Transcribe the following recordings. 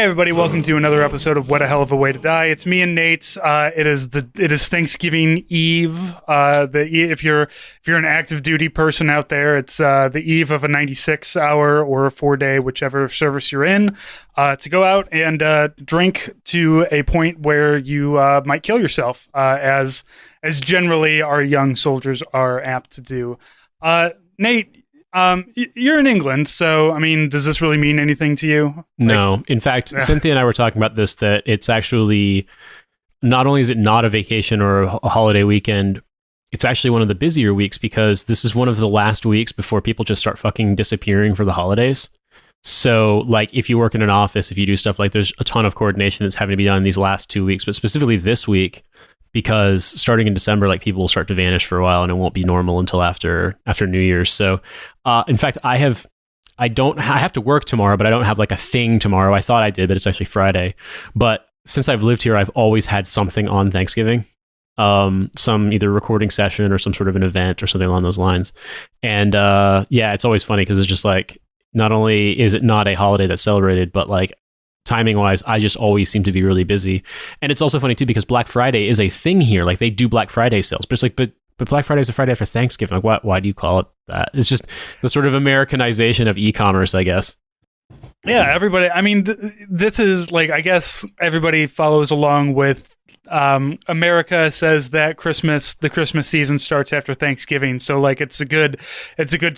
Hey everybody, welcome to another episode of What a Hell of a Way to Die. It's me and Nate. It is Thanksgiving Eve. If you're an active duty person out there, it's the eve of a 96-hour or a 4-day, whichever service you're in, to go out and drink to a point where you might kill yourself, as generally our young soldiers are apt to do. Nate, you're in England, so, I mean, does this really mean anything to you? No. In fact, Cynthia and I were talking about this, that it's actually, not only is it not a vacation or a holiday weekend, it's actually one of the busier weeks because this is one of the last weeks before people just start fucking disappearing for the holidays. So, like, if you work in an office, if you do stuff, like, there's a ton of coordination that's having to be done in these last 2 weeks, but specifically this week, because starting in December, like, people will start to vanish for a while and it won't be normal until after New Year's. So, in fact, I have to work tomorrow, but I don't have like a thing tomorrow. I thought I did, but it's actually Friday. But since I've lived here, I've always had something on Thanksgiving, some either recording session or some sort of an event or something along those lines. And yeah, it's always funny because it's just like, not only is it not a holiday that's celebrated, but like, timing wise, I just always seem to be really busy. And it's also funny too, because Black Friday is a thing here. Like, they do Black Friday sales, but it's like, but Black Friday is the Friday after Thanksgiving. Like, why do you call it that? It's just the sort of Americanization of e-commerce, I guess. Yeah, everybody. I mean, this is like, I guess everybody follows along with America says that the Christmas season starts after Thanksgiving. So like, it's a good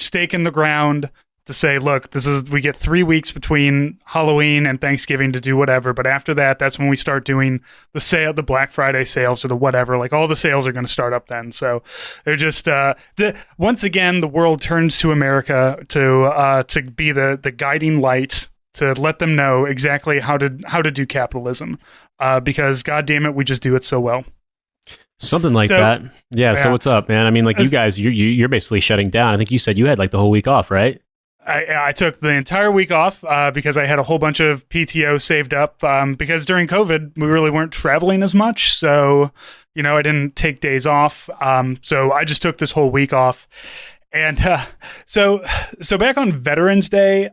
stake in the ground to say, look, we get 3 weeks between Halloween and Thanksgiving to do whatever, but after that, that's when we start doing the Black Friday sales or the whatever. Like, all the sales are going to start up then. So they're just once again, the world turns to America to be the guiding light, to let them know exactly how to do capitalism, because God damn it, we just do it so well. Something like that. Yeah. So what's up, man? I mean, like, you guys, you're basically shutting down. I think you said you had like the whole week off, right? I took the entire week off because I had a whole bunch of PTO saved up because during COVID, we really weren't traveling as much. So, I didn't take days off. So I just took this whole week off. And so back on Veterans Day,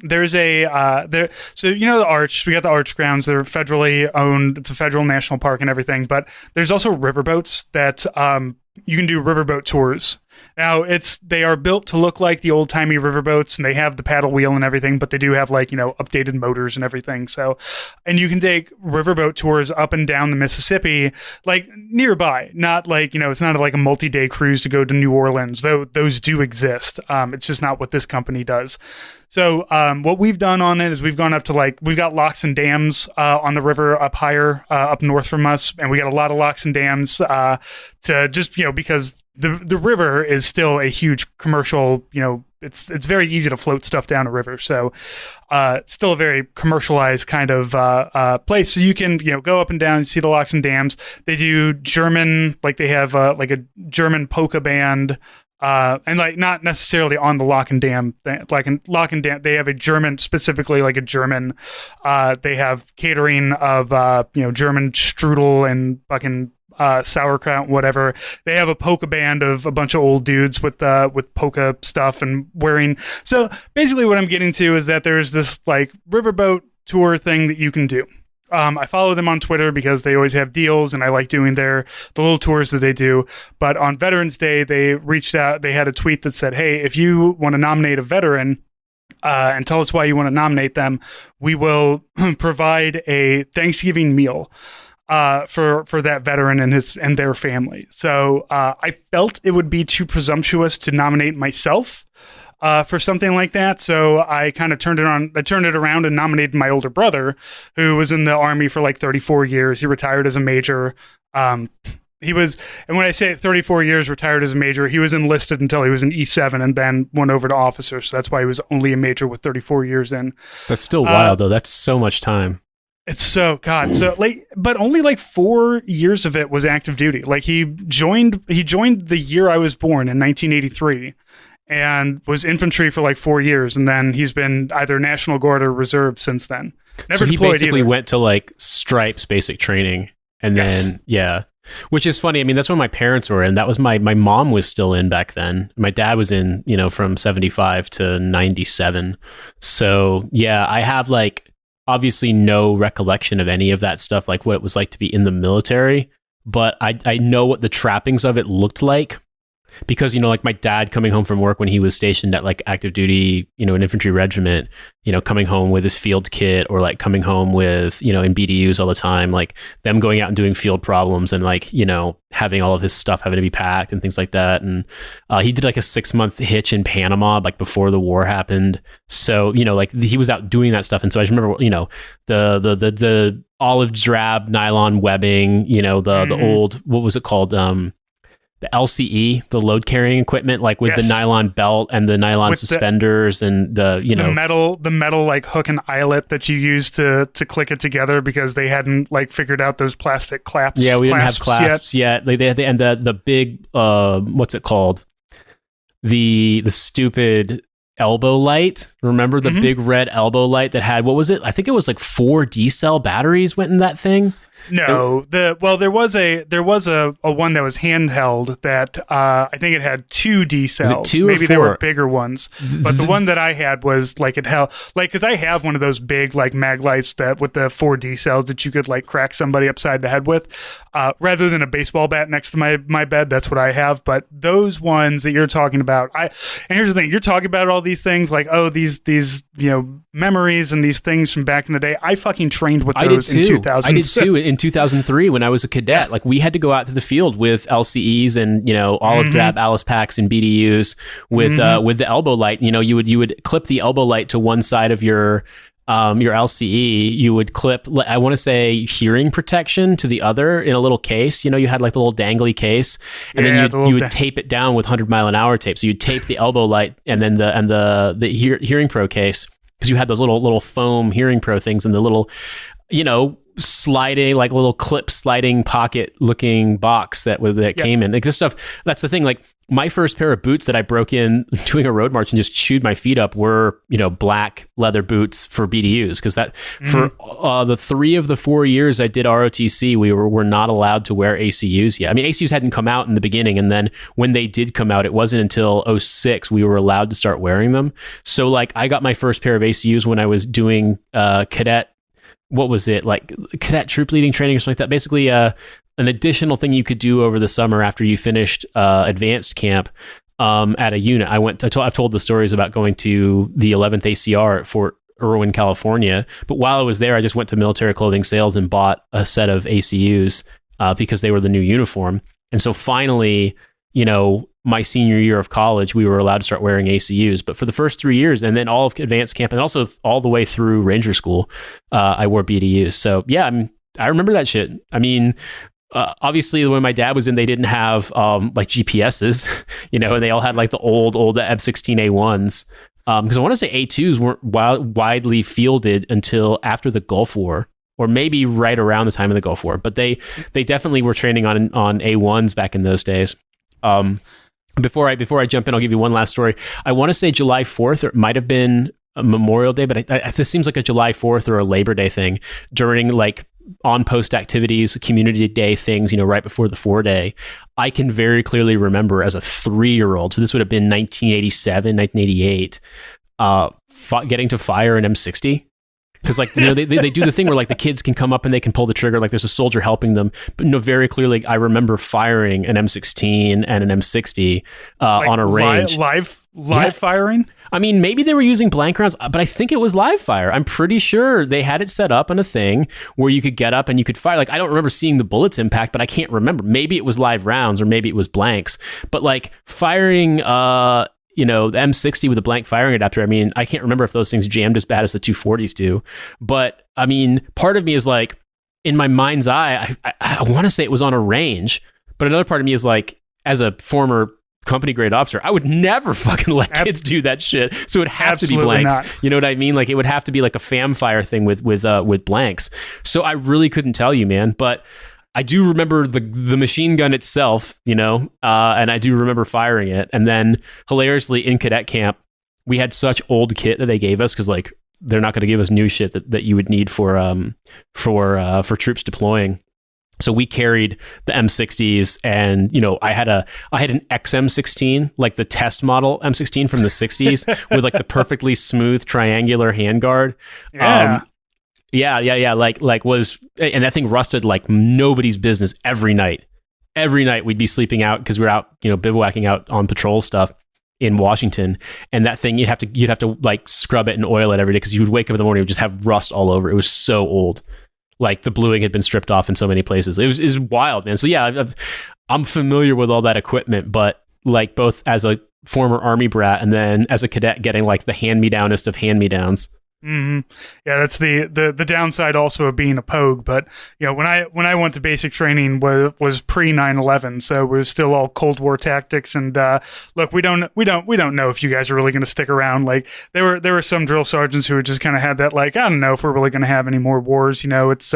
there's so the Arch, we got the Arch grounds, they're federally owned, it's a federal national park and everything, but there's also riverboats that you can do riverboat tours. Now, they are built to look like the old-timey riverboats, and they have the paddle wheel and everything, but they do have, like, updated motors and everything. So, and you can take riverboat tours up and down the Mississippi, like, nearby. Not like, it's not like a multi-day cruise to go to New Orleans, though those do exist. It's just not what this company does. So, what we've done on it is we've gone up to, we've got locks and dams on the river up higher, up north from us, and we got a lot of locks and dams to just, because the river is still a huge commercial, it's very easy to float stuff down a river. So it's still a very commercialized kind of place. So you can, go up and down and see the locks and dams. They do German, like they have like a German polka band, and like not necessarily on the lock and dam, like in lock and dam, they have a German, specifically like a German, they have catering of, German strudel and fucking sauerkraut, whatever. They have a polka band of a bunch of old dudes with polka stuff and wearing. So basically what I'm getting to is that there's this like riverboat tour thing that you can do. I follow them on Twitter because they always have deals and I like doing the little tours that they do. But on Veterans Day, they reached out, they had a tweet that said, hey, if you want to nominate a veteran, and tell us why you want to nominate them, we will provide a Thanksgiving meal for that veteran and their family. So I felt it would be too presumptuous to nominate myself for something like that. So I kind of turned it around and nominated my older brother, who was in the Army for like 34 years. He retired as a major. And when I say 34 years retired as a major, he was enlisted until he was an E7 and then went over to officer. So that's why he was only a major with 34 years in. That's still wild, though. That's so much time. It's so like, but only like 4 years of it was active duty. Like he joined the year I was born in 1983 and was infantry for like 4 years. And then he's been either National Guard or Reserve since then. Never so he basically either. Went to like Stripes basic training and then, yeah. Which is funny. I mean, that's when my parents were in. That was my mom was still in back then. My dad was in, from 75 to 97. So yeah, I have like obviously no recollection of any of that stuff, like what it was like to be in the military, but I know what the trappings of it looked like. Because, like my dad coming home from work when he was stationed at like active duty, an infantry regiment, coming home with his field kit, or like coming home with, in BDUs all the time, like them going out and doing field problems, and like, having all of his stuff having to be packed and things like that. And he did like a 6-month hitch in Panama, like before the war happened. So, like he was out doing that stuff. And so I just remember, the olive drab nylon webbing, the old, what was it called? The LCE, the load carrying equipment, like with the nylon belt and the nylon with suspenders and the metal like hook and eyelet that you use to click it together, because they hadn't like figured out those plastic clasps. Yeah, we didn't have clasps yet. They and the big what's it called? The stupid elbow light. Remember the big red elbow light that had, what was it? I think it was like 4 D-cell batteries went in that thing. No, there was a one that was handheld that I think it had 2 D cells. Maybe they were bigger ones, but the one that I had was like it held like, because I have one of those big like mag lights that with the 4 D cells that you could like crack somebody upside the head with, rather than a baseball bat next to my bed. That's what I have. But those ones that you're talking about, and here's the thing: you're talking about all these things like, oh, these memories and these things from back in the day. I fucking trained with those in 2000. I did too. In 2003, when I was a cadet, like we had to go out to the field with LCEs and olive drab Alice packs and BDUs with the elbow light. You would clip the elbow light to one side of your LCE. You would clip, I want to say, hearing protection to the other in a little case. You had like the little dangly case, and then you would tape it down with 100-mile-an-hour tape. So you'd tape the elbow light and then the Hearing Pro case, because you had those little foam Hearing Pro things and the little sliding, like little clip sliding pocket looking box that came in. Like this stuff, that's the thing. Like my first pair of boots that I broke in doing a road march and just chewed my feet up were, black leather boots for BDUs. Because for the 3 of the 4 years I did ROTC, we were not allowed to wear ACUs yet. I mean, ACUs hadn't come out in the beginning, and then when they did come out, it wasn't until 2006 we were allowed to start wearing them. So like I got my first pair of ACUs when I was doing cadet. What was it, like cadet troop leading training or something like that? Basically, an additional thing you could do over the summer after you finished advanced camp at a unit. I've told the stories about going to the 11th ACR at Fort Irwin, California. But while I was there, I just went to military clothing sales and bought a set of ACUs because they were the new uniform. And so finally, my senior year of college, we were allowed to start wearing ACUs. But for the first 3 years, and then all of advanced camp, and also all the way through Ranger School, I wore BDUs. So yeah, I remember that shit. I mean, obviously, when my dad was in, they didn't have like GPSs, and they all had like the old M16A1s. Because I want to say A2s weren't widely fielded until after the Gulf War, or maybe right around the time of the Gulf War. But they definitely were training on A1s back in those days. Before I jump in, I'll give you one last story. I want to say July 4th, or it might have been a Memorial Day, but this seems like a July 4th or a Labor Day thing during like on-post activities, community day things, right before the 4-day. I can very clearly remember as a 3-year-old, so this would have been 1987, 1988, getting to fire an M60. Because like they do the thing where like the kids can come up and they can pull the trigger, like there's a soldier helping them. But very clearly, I remember firing an M16 and an M60 like on a range. Live firing? I mean, maybe they were using blank rounds, but I think it was live fire. I'm pretty sure they had it set up on a thing where you could get up and you could fire. Like I don't remember seeing the bullets impact, but I can't remember. Maybe it was live rounds or maybe it was blanks. But like firing the M60 with a blank firing adapter, I mean, I can't remember if those things jammed as bad as the 240s do. But I mean, part of me is like, in my mind's eye, I want to say it was on a range, but another part of me is like, as a former company grade officer, I would never fucking let kids do that shit. So it would have to be blanks. Not. You know what I mean? Like it would have to be like a FAM fire thing with blanks. So I really couldn't tell you, man. But I do remember the machine gun itself, and I do remember firing it. And then hilariously in cadet camp, we had such old kit that they gave us because like they're not going to give us new shit that you would need for troops deploying. So we carried the M60s, and I had an XM16, like the test model M16 from the 60s, with like the perfectly smooth triangular handguard. Yeah. Yeah. Like was, and that thing rusted like nobody's business every night. Every night we'd be sleeping out because we were out, bivouacking out on patrol stuff in Washington, and that thing you'd have to like scrub it and oil it every day because you would wake up in the morning and it would just have rust all over. It was so old. Like the bluing had been stripped off in so many places. It was wild, man. So yeah, I'm familiar with all that equipment, but like both as a former Army brat and then as a cadet getting like the hand-me-downest of hand-me-downs. Mm-hmm. Yeah, that's the downside also of being a pogue. But when I went to basic training was pre 9/11, so it was still all Cold War tactics. And look, we don't know if you guys are really going to stick around. Like there were some drill sergeants who just kind of had that like, I don't know if we're really going to have any more wars. It's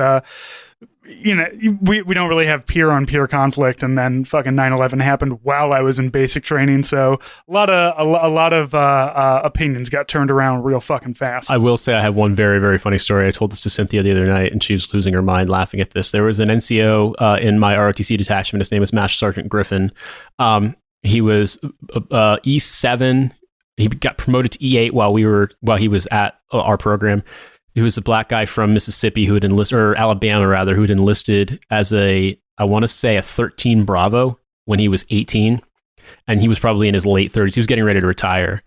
we don't really have peer on peer conflict, and then fucking 9/11 happened while I was in basic training, so a lot of opinions got turned around real fucking fast. I will say I have one very, very funny story. I told this to Cynthia the other night, and she was losing her mind laughing at this. There was an NCO in my ROTC detachment. His name is Master Sergeant Griffin. He was E7. He got promoted to E8 while he was at our program. He was a black guy from Mississippi who had enlisted, or Alabama rather, who had enlisted as I want to say a 13 Bravo when he was 18, and he was probably in his late 30s. He was getting ready to retire,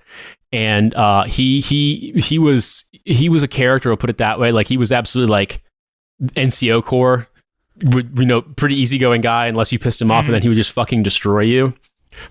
and he was a character. I'll put it that way. Like he was absolutely like NCO Corps, pretty easygoing guy unless you pissed him off, and then he would just fucking destroy you.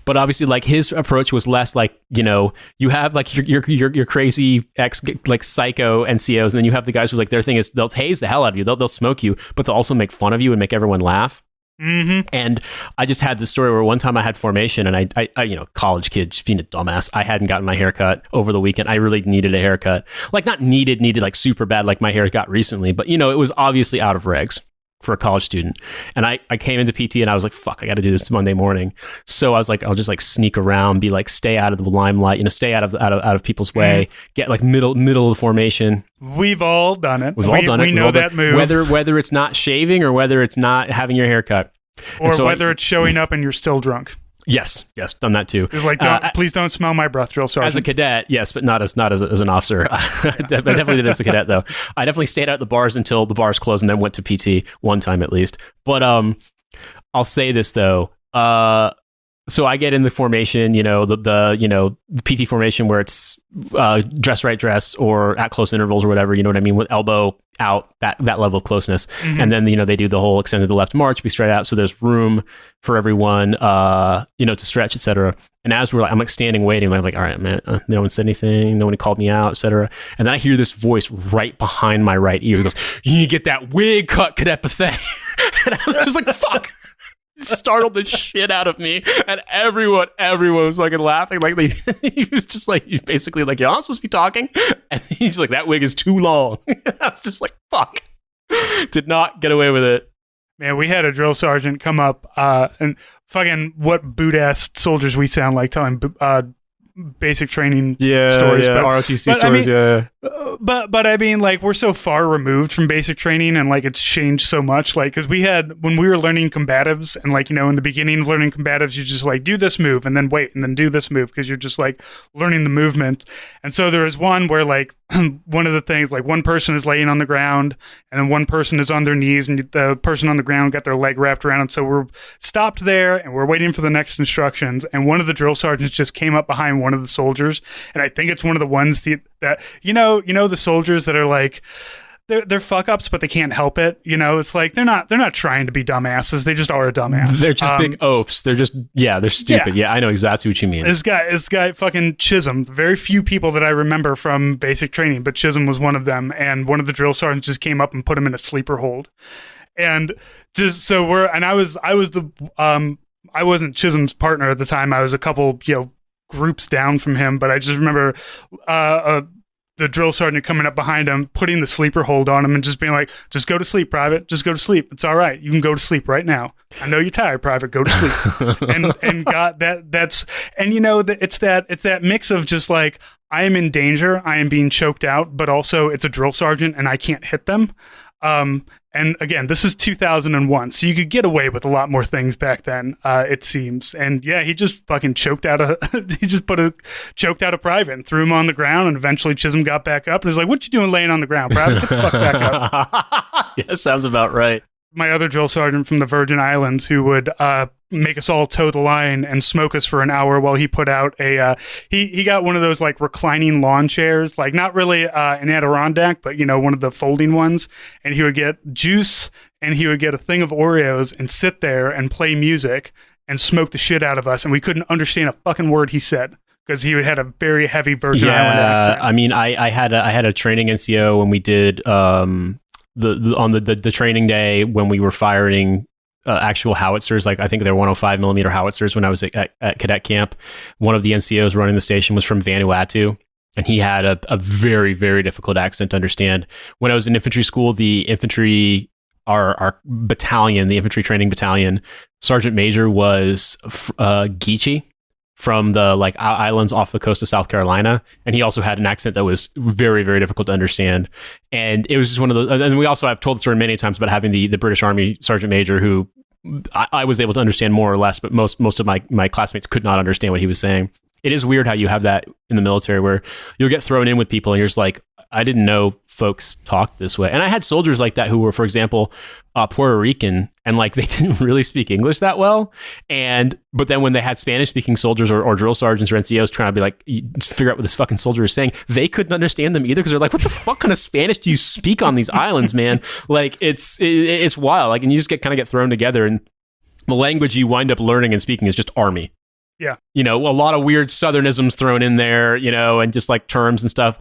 But obviously, like his approach was less like you have like your crazy ex like psycho NCOs, and then you have the guys who like their thing is they'll tase the hell out of you, they'll smoke you, but they'll also make fun of you and make everyone laugh. Mm-hmm. And I just had this story where one time I had formation, and I college kid just being a dumbass. I hadn't gotten my hair cut over the weekend. I really needed a haircut, like not needed like super bad like my hair got recently, but it was obviously out of regs for a college student. And I came into PT and I was like, fuck, I got to do this Monday morning. So I was like, I'll just like sneak around, be like, stay out of the limelight, stay out of people's way, get like middle of the formation. We've all done it. We've all done it. We know that move. Whether it's not shaving or whether it's not having your hair cut. Or whether it's showing up and you're still drunk. Yes, done that too. It's like, please don't smell my breath, drill sergeant. As a cadet, yes, but not as an officer. I definitely did as a cadet, though. I definitely stayed out at the bars until the bars closed, and then went to PT one time at least. But I'll say this though. So I get in the formation, the PT formation where it's dress right dress or at close intervals or whatever, you know what I mean, with elbow out, that level of closeness. Mm-hmm. And then, they do the whole extended the left march, be straight out. So there's room for everyone, to stretch, etc. And as I'm like standing waiting, I'm like, all right, man, no one said anything. No one called me out, etc. And then I hear this voice right behind my right ear. It goes, you need to get that wig cut, Cadet Buffet. And I was just like, fuck. Startled the shit out of me, and everyone was fucking laughing. Like he was just like, basically like, you're not supposed to be talking, and he's like, that wig is too long. I was just like, fuck. Did not get away with it. Man, we had a drill sergeant come up and fucking what boot ass soldiers we sound like telling basic training stories, but ROTC stories. But I mean, like, we're so far removed from basic training, and like it's changed so much. Like, because when we were learning combatives, and like in the beginning of learning combatives, you just like do this move and then wait and then do this move because you're just like learning the movement. And so there was one where like one of the things, like one person is laying on the ground and then one person is on their knees, and the person on the ground got their leg wrapped around. And so we're stopped there and we're waiting for the next instructions. And one of the drill sergeants just came up behind one of the soldiers, and I think it's one of the ones that the soldiers that are like they're fuck ups, but they can't help it. It's like they're not trying to be dumbasses. They just are a dumbass. They're just big oafs. They're just they're stupid. Yeah, I know exactly what you mean. This guy fucking Chisholm. Very few people that I remember from basic training, but Chisholm was one of them. And one of the drill sergeants just came up and put him in a sleeper hold. And just so I wasn't Chisholm's partner at the time. I was a couple groups down from him, but I just remember the drill sergeant coming up behind him, putting the sleeper hold on him, and just being like, "Just go to sleep, Private. Just go to sleep. It's all right. You can go to sleep right now. I know you're tired, Private. Go to sleep." and got that. It's that mix of just like, I am in danger, I am being choked out, but also it's a drill sergeant and I can't hit them. And again, this is 2001, so you could get away with a lot more things back then, it seems. And yeah, he just fucking choked out a private and threw him on the ground, and eventually Chisholm got back up and was like, "What you doing laying on the ground, private? Get the fuck back up." Yeah, sounds about right. My other drill sergeant from the Virgin Islands, who would make us all toe the line and smoke us for an hour while he put out he got one of those like reclining lawn chairs, like not really an Adirondack, but one of the folding ones, and he would get juice and he would get a thing of Oreos and sit there and play music and smoke the shit out of us, and we couldn't understand a fucking word he said because he had a very heavy Virgin Island accent. I mean, I had a training NCO when we did the training day when we were firing actual howitzers, like I think they're 105 millimeter howitzers when I was at cadet camp. One of the NCOs running the station was from Vanuatu, and he had a very, very difficult accent to understand. When I was in infantry school, the infantry, our battalion, the infantry training battalion, Sergeant Major was Geechee from the like islands off the coast of South Carolina, and he also had an accent that was very, very difficult to understand. And it was just one of those. And we also have told the story many times about having the British Army Sergeant Major who I was able to understand more or less, but most of my classmates could not understand what he was saying. It is weird how you have that in the military where you'll get thrown in with people and you're just like, I didn't know folks talked this way. And I had soldiers like that who were, for example, Puerto Rican, and like they didn't really speak English that well. But then when they had Spanish speaking soldiers or drill sergeants or NCOs trying to be like, figure out what this fucking soldier is saying, they couldn't understand them either because they're like, what the fuck kind of Spanish do you speak on these islands, man? Like it's wild. Like, and you just get thrown together, and the language you wind up learning and speaking is just Army. Yeah. A lot of weird Southernisms thrown in there, and just like terms and stuff.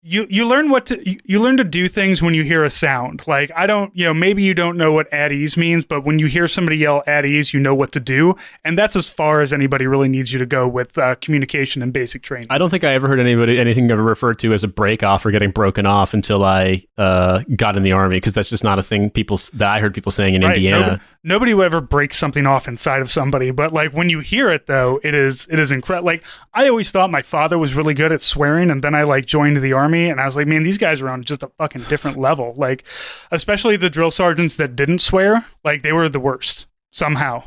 You learn to do things when you hear a sound. Like, I don't, maybe you don't know what at ease means, but when you hear somebody yell at ease, you know what to do. And that's as far as anybody really needs you to go with communication and basic training. I don't think I ever heard anything ever referred to as a break off or getting broken off until I got in the Army, because that's just not a thing that I heard people saying in Indiana. Nobody will ever break something off inside of somebody, but like when you hear it though, it is incredible. Like, I always thought my father was really good at swearing, and then I like joined the Army, and I was like, man, these guys are on just a fucking different level. Like, especially the drill sergeants that didn't swear, like they were the worst somehow.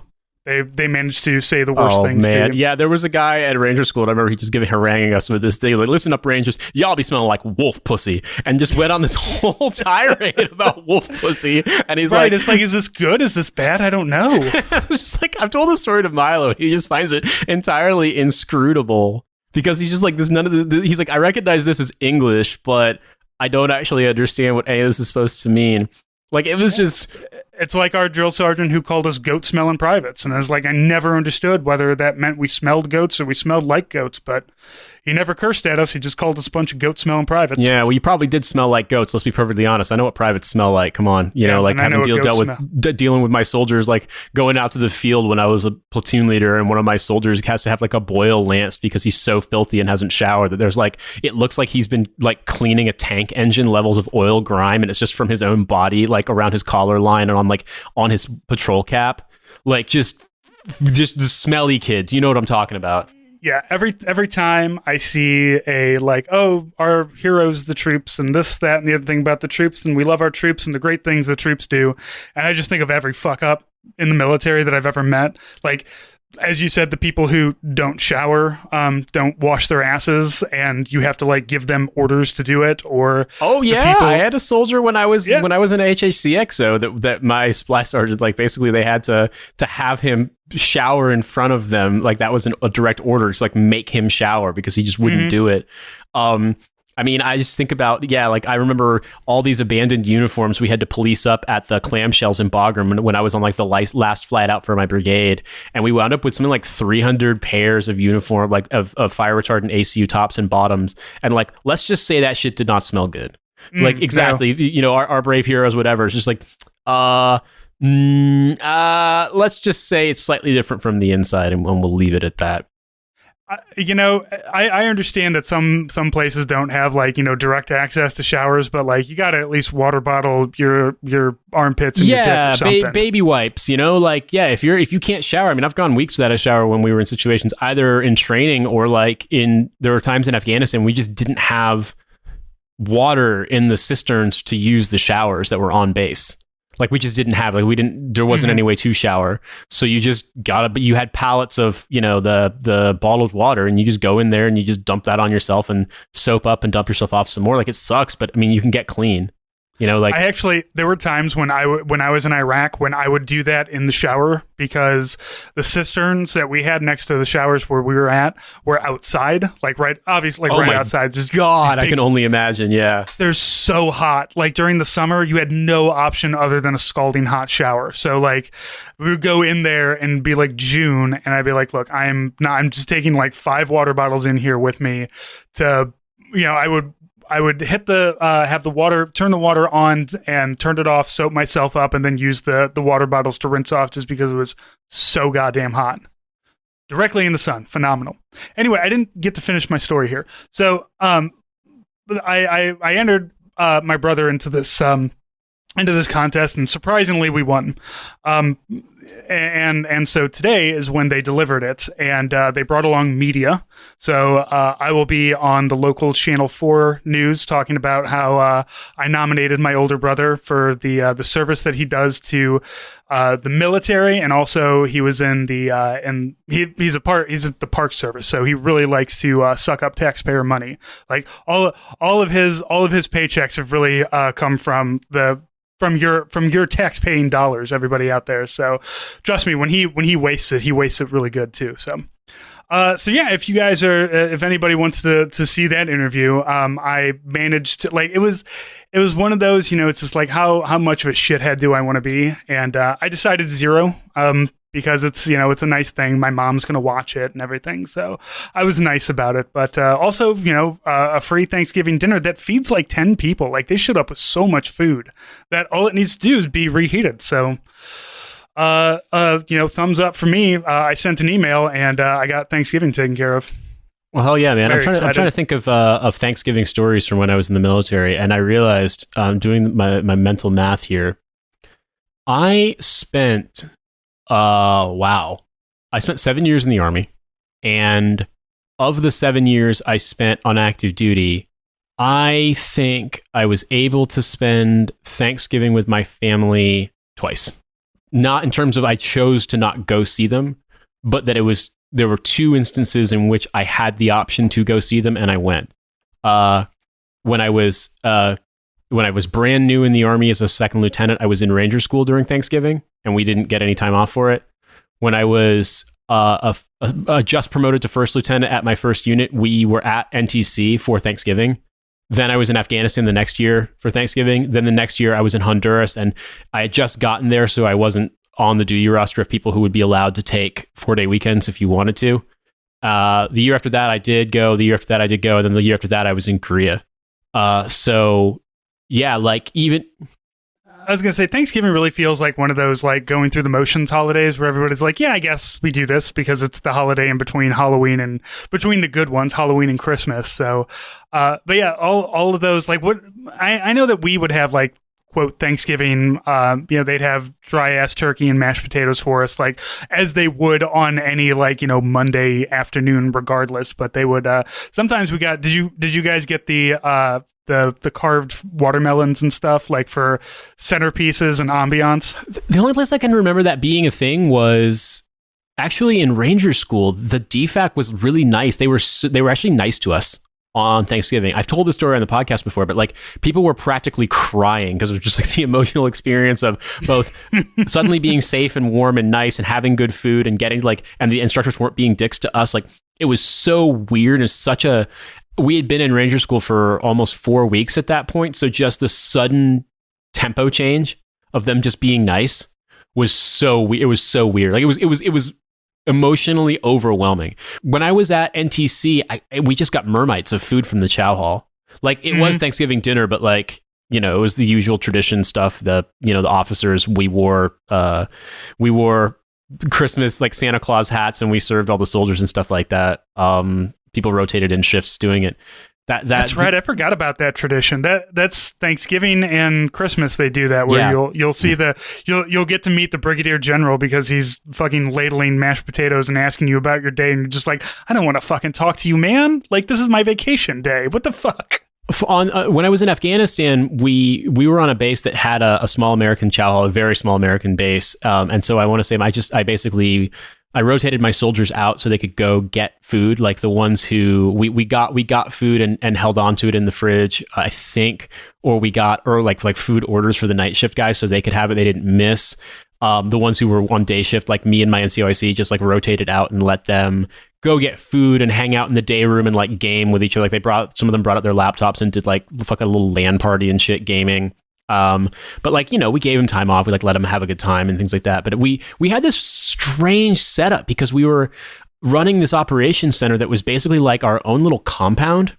They managed to say the worst things. Oh, man. Yeah, there was a guy at Ranger School, and I remember he just haranguing us with this thing, like, listen up, Rangers, y'all be smelling like wolf pussy, and just went on this whole tirade about wolf pussy, and he's like... it's like, is this good? Is this bad? I don't know. I was just like, I've told the story to Milo, and he just finds it entirely inscrutable, because he's just like, he's like, I recognize this as English, but I don't actually understand what any of this is supposed to mean. Like, it was just... It's like our drill sergeant who called us goat-smelling privates. And I was like, I never understood whether that meant we smelled goats or we smelled like goats, but he never cursed at us. He just called us a bunch of goat-smelling privates. Yeah, well, you probably did smell like goats, let's be perfectly honest. I know what privates smell like. Come on. Like having dealing with my soldiers, like going out to the field when I was a platoon leader, and one of my soldiers has to have like a boil lanced because he's so filthy and hasn't showered that there's like, it looks like he's been like cleaning a tank engine, levels of oil grime, and it's just from his own body, like around his collar line and on his patrol cap. Like just the smelly kids. You know what I'm talking about. Yeah, every time I see a like, oh, our heroes, the troops, and this, that, and the other thing about the troops, and we love our troops and the great things the troops do, and I just think of every fuck up in the military that I've ever met. Like, as you said, the people who don't shower, don't wash their asses, and you have to like give them orders to do it. Or I had a soldier when I was in HHCXO that my splash sergeant, like basically they had to have him shower in front of them, like that was a direct order, just like make him shower because he just wouldn't do it. I mean, I just think about, like I remember all these abandoned uniforms we had to police up at the clamshells in Bagram when I was on like the last flight out for my brigade. And we wound up with something like 300 pairs of uniform, like of fire retardant ACU tops and bottoms. And like, let's just say that shit did not smell good. Like, exactly. No. Our brave heroes, whatever. It's just like, let's just say it's slightly different from the inside, and we'll leave it at that. I understand that some places don't have like, direct access to showers, but like you got to at least water bottle your armpits and your dick or something. Baby wipes, if you can't shower. I mean, I've gone weeks without a shower when we were in situations either in training or like there were times in Afghanistan we just didn't have water in the cisterns to use the showers that were on base. Like we just didn't have, like there wasn't any way to shower. So you just but you had pallets of, the bottled water, and you just go in there and you just dump that on yourself and soap up and dump yourself off some more. Like it sucks, but I mean, you can get clean. There were times when I was in Iraq when I would do that in the shower, because the cisterns that we had next to the showers where we were at were outside, outside. Just God, I can only imagine. Yeah. They're so hot. Like during the summer, you had no option other than a scalding hot shower. So like we would go in there and be like June, and I'd be like, look, I'm just taking like 5 water bottles in here with me to, I would hit turn the water on and turned it off, soap myself up, and then use the water bottles to rinse off just because it was so goddamn hot. Directly in the sun. Phenomenal. Anyway, I didn't get to finish my story here. So I entered my brother into this contest, and surprisingly we won. And so today is when they delivered it, and they brought along media. So I will be on the local Channel 4 news talking about how I nominated my older brother for the service that he does to the military, and also he was in the he's the Park Service, so he really likes to suck up taxpayer money. Like all of his paychecks have really come from your tax-paying dollars, everybody out there. So trust me, when he wastes it really good too. So yeah, if anybody wants to see that interview, I managed to, like, it was one of those, it's just like, how much of a shithead do I want to be? And I decided 0, because it's a nice thing. My mom's going to watch it and everything. So I was nice about it. But also, a free Thanksgiving dinner that feeds like 10 people. Like they showed up with so much food that all it needs to do is be reheated. So, thumbs up for me. I sent an email and I got Thanksgiving taken care of. Well, hell yeah, man. I'm trying to think of Thanksgiving stories from when I was in the military. And I realized, doing my mental math here, I spent 7 years in the Army, and of the 7 years I spent on active duty, I think I was able to spend Thanksgiving with my family twice. Not in terms of I chose to not go see them, but that there were 2 instances in which I had the option to go see them and I went. When I was brand new in the Army as a second lieutenant, I was in Ranger School during Thanksgiving, and we didn't get any time off for it. When I was just promoted to first lieutenant at my first unit, we were at NTC for Thanksgiving. Then I was in Afghanistan the next year for Thanksgiving. Then the next year I was in Honduras, and I had just gotten there, so I wasn't on the duty roster of people who would be allowed to take 4-day weekends if you wanted to. The year after that I did go. The year after that I did go. And then the year after that I was in Korea. So yeah, like even... I was going to say, Thanksgiving really feels like one of those like going through the motions holidays where everybody's like, yeah, I guess we do this because it's the holiday in between Halloween and between the good ones, Halloween and Christmas. So, but yeah, all of those, like what I know that we would have like, quote, Thanksgiving, they'd have dry ass turkey and mashed potatoes for us, like as they would on any like, Monday afternoon regardless. But they would, sometimes we got, did you guys get the carved watermelons and stuff like for centerpieces and ambiance? The only place I can remember that being a thing was actually in Ranger School. The DFAC was really nice. They were actually nice to us on Thanksgiving. I've told this story on the podcast before, but like people were practically crying because it was just like the emotional experience of both suddenly being safe and warm and nice and having good food and getting like, and the instructors weren't being dicks to us. Like it was so weird and we had been in Ranger School for almost 4 weeks at that point. So just the sudden tempo change of them just being nice was it was so weird. Like it was emotionally overwhelming. When I was at NTC, we just got mermites of food from the chow hall. Like it was Thanksgiving dinner, but like, it was the usual tradition stuff. The officers, we wore Christmas, like Santa Claus hats, and we served all the soldiers and stuff like that. People rotated in shifts doing it. That's right. I forgot about that tradition. That's Thanksgiving and Christmas. They do that where you'll see you'll get to meet the brigadier general because he's fucking ladling mashed potatoes and asking you about your day, and you're just like, I don't want to fucking talk to you, man. Like this is my vacation day. What the fuck? When I was in Afghanistan, we were on a base that had a small American chow hall, a very small American base, and so I want to say I rotated my soldiers out so they could go get food, like the ones who we got food and held on to it in the fridge, I think, or like food orders for the night shift guys so they could have it, they didn't miss. The ones who were on day shift, like me and my NCOIC, just like rotated out and let them go get food and hang out in the day room and like game with each other. Like some of them brought out their laptops and did like fucking a little LAN party and shit gaming. But like, you know, we gave them time off. We like let them have a good time and things like that. But we had this strange setup because we were running this operations center that was basically like our own little compound.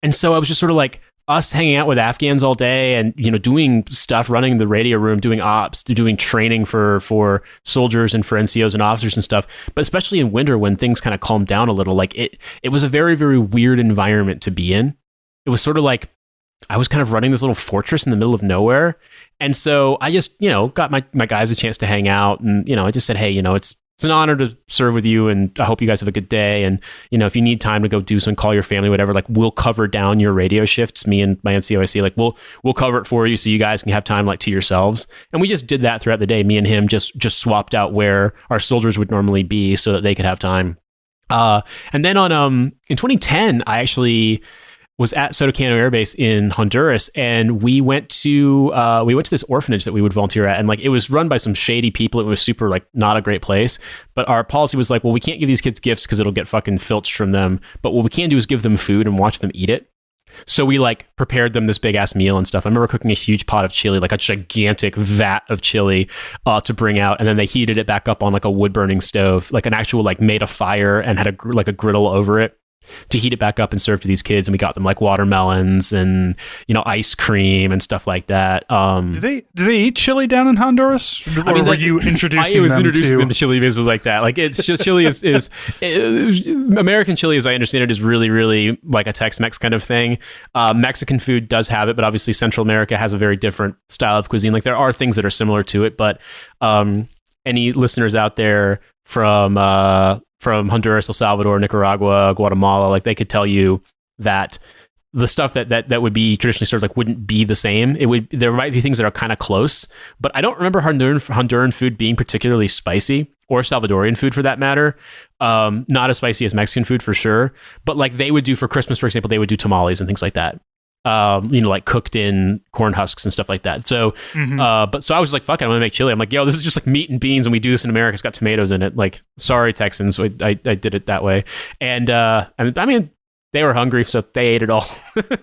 And so I was just sort of like us hanging out with Afghans all day and, you know, doing stuff, running the radio room, doing ops, doing training for soldiers and for NCOs and officers and stuff. But especially in winter when things kind of calmed down a little, like it was a very, very weird environment to be in. It was sort of like I was kind of running this little fortress in the middle of nowhere. And so I just, you know, got my guys a chance to hang out. And, you know, I just said, hey, you know, it's an honor to serve with you. And I hope you guys have a good day. And, you know, if you need time to go do something, call your family, whatever, like we'll cover down your radio shifts, me and my NCOIC, like we'll cover it for you so you guys can have time like to yourselves. And we just did that throughout the day. Me and him just swapped out where our soldiers would normally be so that they could have time. And then in 2010, I actually was at Sotocano Air Base in Honduras, and we went to this orphanage that we would volunteer at, and like it was run by some shady people. It was super like not a great place, but our policy was like, well, we can't give these kids gifts because it'll get fucking filched from them, but what we can do is give them food and watch them eat it. So we like prepared them this big ass meal and stuff. I remember cooking a huge pot of chili, like a gigantic vat of chili to bring out, and then they heated it back up on like a wood burning stove, like an actual like made a fire and had a griddle over it to heat it back up and serve to these kids. And we got them like watermelons and, you know, ice cream and stuff like that. Do they eat chili down in Honduras? Or I mean, were you introducing them to chili business like that? Like it's chili is American chili, as I understand it, is really, really like a Tex-Mex kind of thing. Mexican food does have it, but obviously Central America has a very different style of cuisine. Like there are things that are similar to it, but any listeners out there from Honduras, El Salvador, Nicaragua, Guatemala, like they could tell you that the stuff that would be traditionally served like wouldn't be the same. There might be things that are kind of close, but I don't remember Honduran food being particularly spicy, or Salvadorian food for that matter. Not as spicy as Mexican food for sure, but like they would do for Christmas, for example, they would do tamales and things like that. You know, like cooked in corn husks and stuff like that. So, so I was like, fuck it, I'm gonna make chili. I'm like, yo, this is just like meat and beans, and we do this in America. It's got tomatoes in it. Like, sorry, Texans, I did it that way. And I mean, they were hungry, so they ate it all.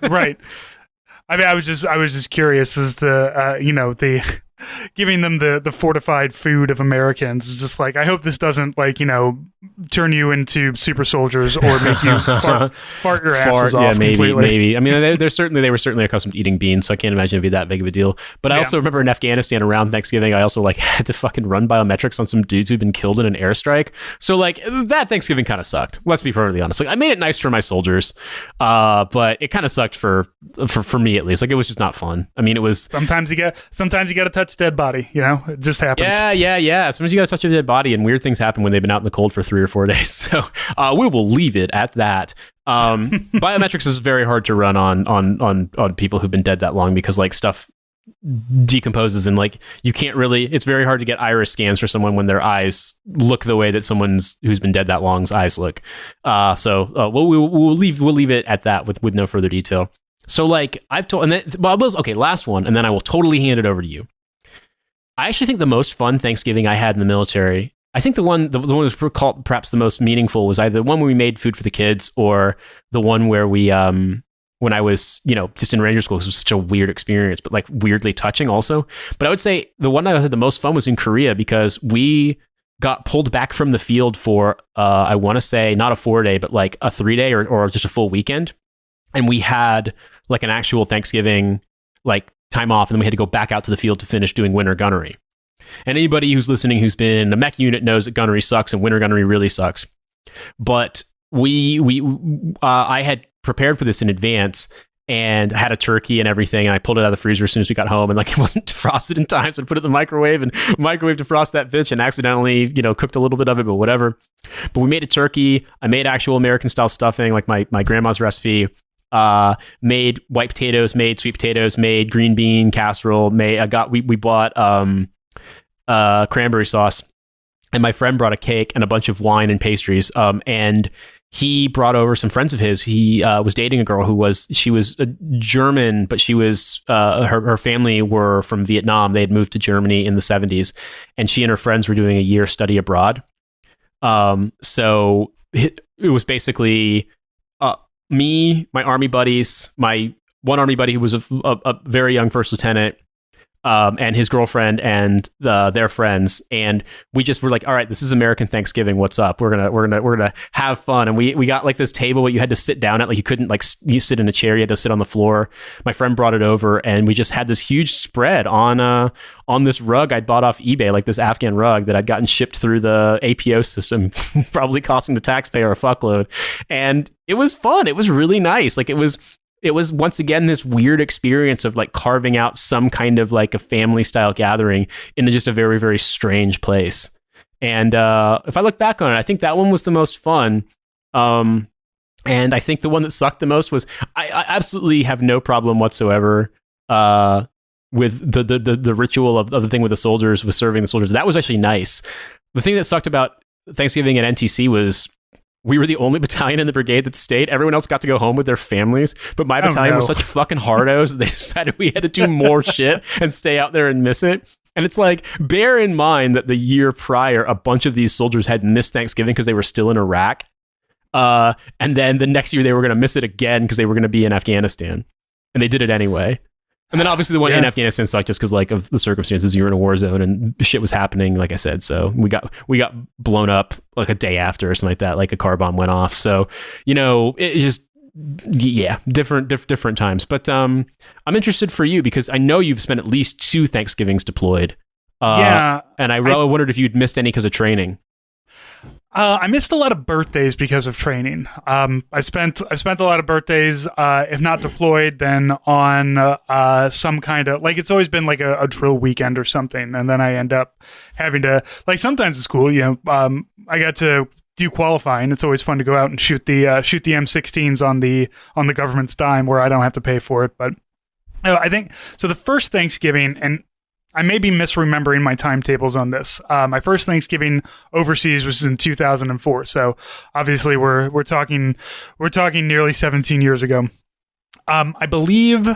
Right. I mean, I was just curious as to, you know, the giving them the fortified food of Americans is just like, I hope this doesn't like, you know, turn you into super soldiers or make you fart your asses off completely. Maybe. I mean, they were certainly accustomed to eating beans, so I can't imagine it'd be that big of a deal. But I also remember in Afghanistan around Thanksgiving, I also like had to fucking run biometrics on some dudes who'd been killed in an airstrike. So like that Thanksgiving kind of sucked. Let's be perfectly honest. Like I made it nice for my soldiers, but it kind of sucked for me at least. Like it was just not fun. I mean, it was sometimes you got to touch a dead body. You know, it just happens. Yeah. Sometimes you got to touch a dead body, and weird things happen when they've been out in the cold for 3 or 4 days. So we will leave it at that. Biometrics is very hard to run on people who've been dead that long because like stuff decomposes and like you can't really. It's very hard to get iris scans for someone when their eyes look the way that someone's who's been dead that long's eyes look. We'll leave it at that with no further detail. So like I've told, and then okay, last one, and then I will totally hand it over to you. I actually think the most fun Thanksgiving I had in the military, I think the one that was called perhaps the most meaningful was either the one where we made food for the kids or the one where we, when I was, you know, just in Ranger School, it was such a weird experience, but like weirdly touching also. But I would say the one I had the most fun was in Korea because we got pulled back from the field for, I want to say not a 4-day, but like a 3-day or just a full weekend. And we had like an actual Thanksgiving, like time off, and then we had to go back out to the field to finish doing winter gunnery. And anybody who's listening who's been in a mech unit knows that gunnery sucks and winter gunnery really sucks. But I had prepared for this in advance and had a turkey and everything, and I pulled it out of the freezer as soon as we got home, and like it wasn't defrosted in time, so I put it in the microwave and defrost that bitch and accidentally, you know, cooked a little bit of it, but whatever. But we made a turkey. I made actual American style stuffing, like my grandma's recipe. made white potatoes, made sweet potatoes, made green bean casserole. We bought cranberry sauce, and my friend brought a cake and a bunch of wine and pastries. And he brought over some friends of his. He was dating a girl who was German, but she was her family were from Vietnam. They had moved to Germany in the 70s, and she and her friends were doing a year study abroad. So it was basically me, my army buddies, my one army buddy who was a very young first lieutenant, and his girlfriend and their friends, and we just were like, all right, this is American Thanksgiving. What's up? We're gonna have fun. And we got like this table where you had to sit down at, like you couldn't like you sit in a chair. You had to sit on the floor. My friend brought it over, and we just had this huge spread on this rug I'd bought off eBay, like this Afghan rug that I'd gotten shipped through the APO system, probably costing the taxpayer a fuckload. And it was fun. It was really nice. Like it was once again this weird experience of like carving out some kind of like a family style gathering in just a very, very strange place. And if I look back on it, I think that one was the most fun. And I think the one that sucked the most was I absolutely have no problem whatsoever with the ritual of the thing with the soldiers, with serving the soldiers. That was actually nice. The thing that sucked about Thanksgiving at NTC was we were the only battalion in the brigade that stayed. Everyone else got to go home with their families. But my battalion was such fucking hardos that they decided we had to do more shit and stay out there and miss it. And it's like, bear in mind that the year prior, a bunch of these soldiers had missed Thanksgiving because they were still in Iraq. And then the next year they were going to miss it again because they were going to be in Afghanistan. And they did it anyway. And then obviously the one in Afghanistan sucked just because like of the circumstances. You were in a war zone and shit was happening, like I said. So we got blown up like a day after or something like that. Like a car bomb went off. So, you know, it just, different times. But I'm interested for you because I know you've spent at least 2 Thanksgivings deployed. And I really wondered if you'd missed any because of training. I missed a lot of birthdays because of training. I spent a lot of birthdays, if not deployed, then on some kind of, like, it's always been like a drill weekend or something, and then I end up having to, like, sometimes it's cool, you know. I got to do qualifying. It's always fun to go out and shoot the M16s on the government's dime where I don't have to pay for it. But I think so. The first Thanksgiving, and I may be misremembering my timetables on this. My first Thanksgiving overseas was in 2004. So obviously we're talking nearly 17 years ago. I believe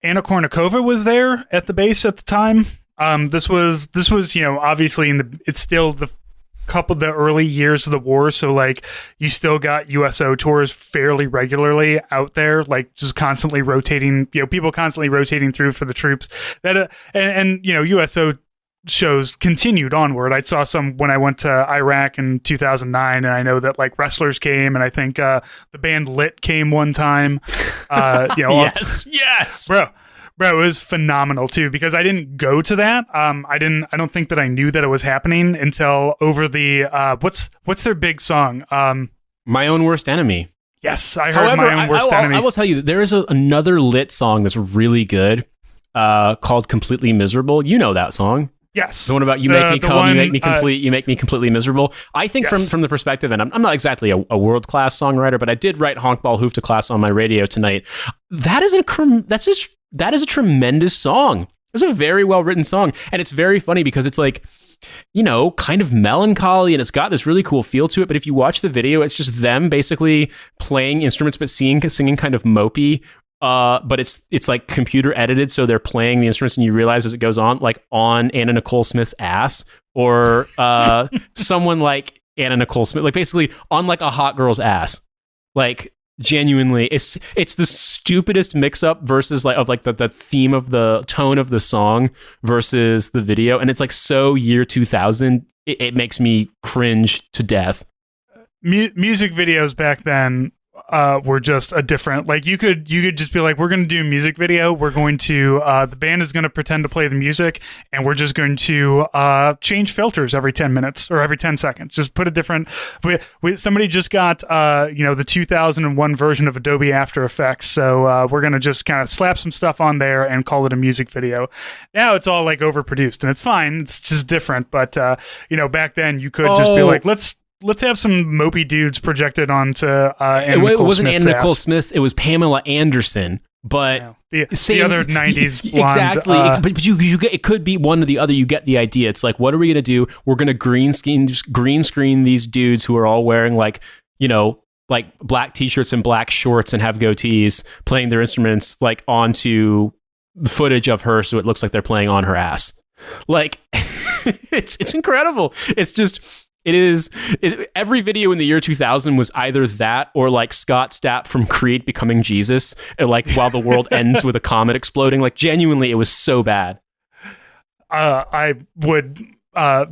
Anna Kournikova was there at the base at the time. This was, you know, obviously it's still the early years of the war, so like you still got USO tours fairly regularly out there, like just constantly rotating, you know, people constantly rotating through for the troops. That and you know, USO shows continued onward. I saw some when I went to Iraq in 2009, and I know that like wrestlers came, and I think the band Lit came one time. You know, yes, Bro, it was phenomenal too, because I didn't go to that. I don't think that I knew that it was happening until over the what's their big song? My Own Worst Enemy. Yes, I heard My Own Worst Enemy. I will tell you, there is another Lit song that's really good, called Completely Miserable. You know that song. Yes. The one about you make me come, you make me complete, you make me completely miserable. I think from the perspective, and I'm not exactly a world-class songwriter, but I did write Honk Ball Hoofta Class on my radio tonight. That is a tremendous song. It's a very well-written song. And it's very funny because it's like, you know, kind of melancholy, and it's got this really cool feel to it. But if you watch the video, it's just them basically playing instruments, but singing kind of mopey. But it's like computer edited, so they're playing the instruments, and you realize as it goes on, like on Anna Nicole Smith's ass, or someone like Anna Nicole Smith, like basically on like a hot girl's ass. Like genuinely, it's the stupidest mix up versus like of like the theme of the tone of the song versus the video, and it's like so year 2000. It makes me cringe to death. Music videos back then were just a different, like you could just be like, we're going to do a music video, we're going to the band is going to pretend to play the music, and we're just going to change filters every 10 minutes or every 10 seconds, just put a different, somebody just got you know, the 2001 version of Adobe After Effects, so we're going to just kind of slap some stuff on there and call it a music video. Now it's all like overproduced, and it's fine, it's just different. But you know, back then you could just be like, let's let's have some mopey dudes projected onto it wasn't Anna Nicole Smith, it was Pamela Anderson. But the other 90s blonde, exactly. But you get, it could be one or the other. You get the idea. It's like, what are we gonna do? We're gonna green screen these dudes who are all wearing like black t-shirts and black shorts and have goatees, playing their instruments like onto the footage of her, so it looks like they're playing on her ass. Like, it's incredible. It's just. Every video in the year 2000 was either that or like Scott Stapp from Creed becoming Jesus, like while the world ends with a comet exploding. Like, genuinely, it was so bad. I would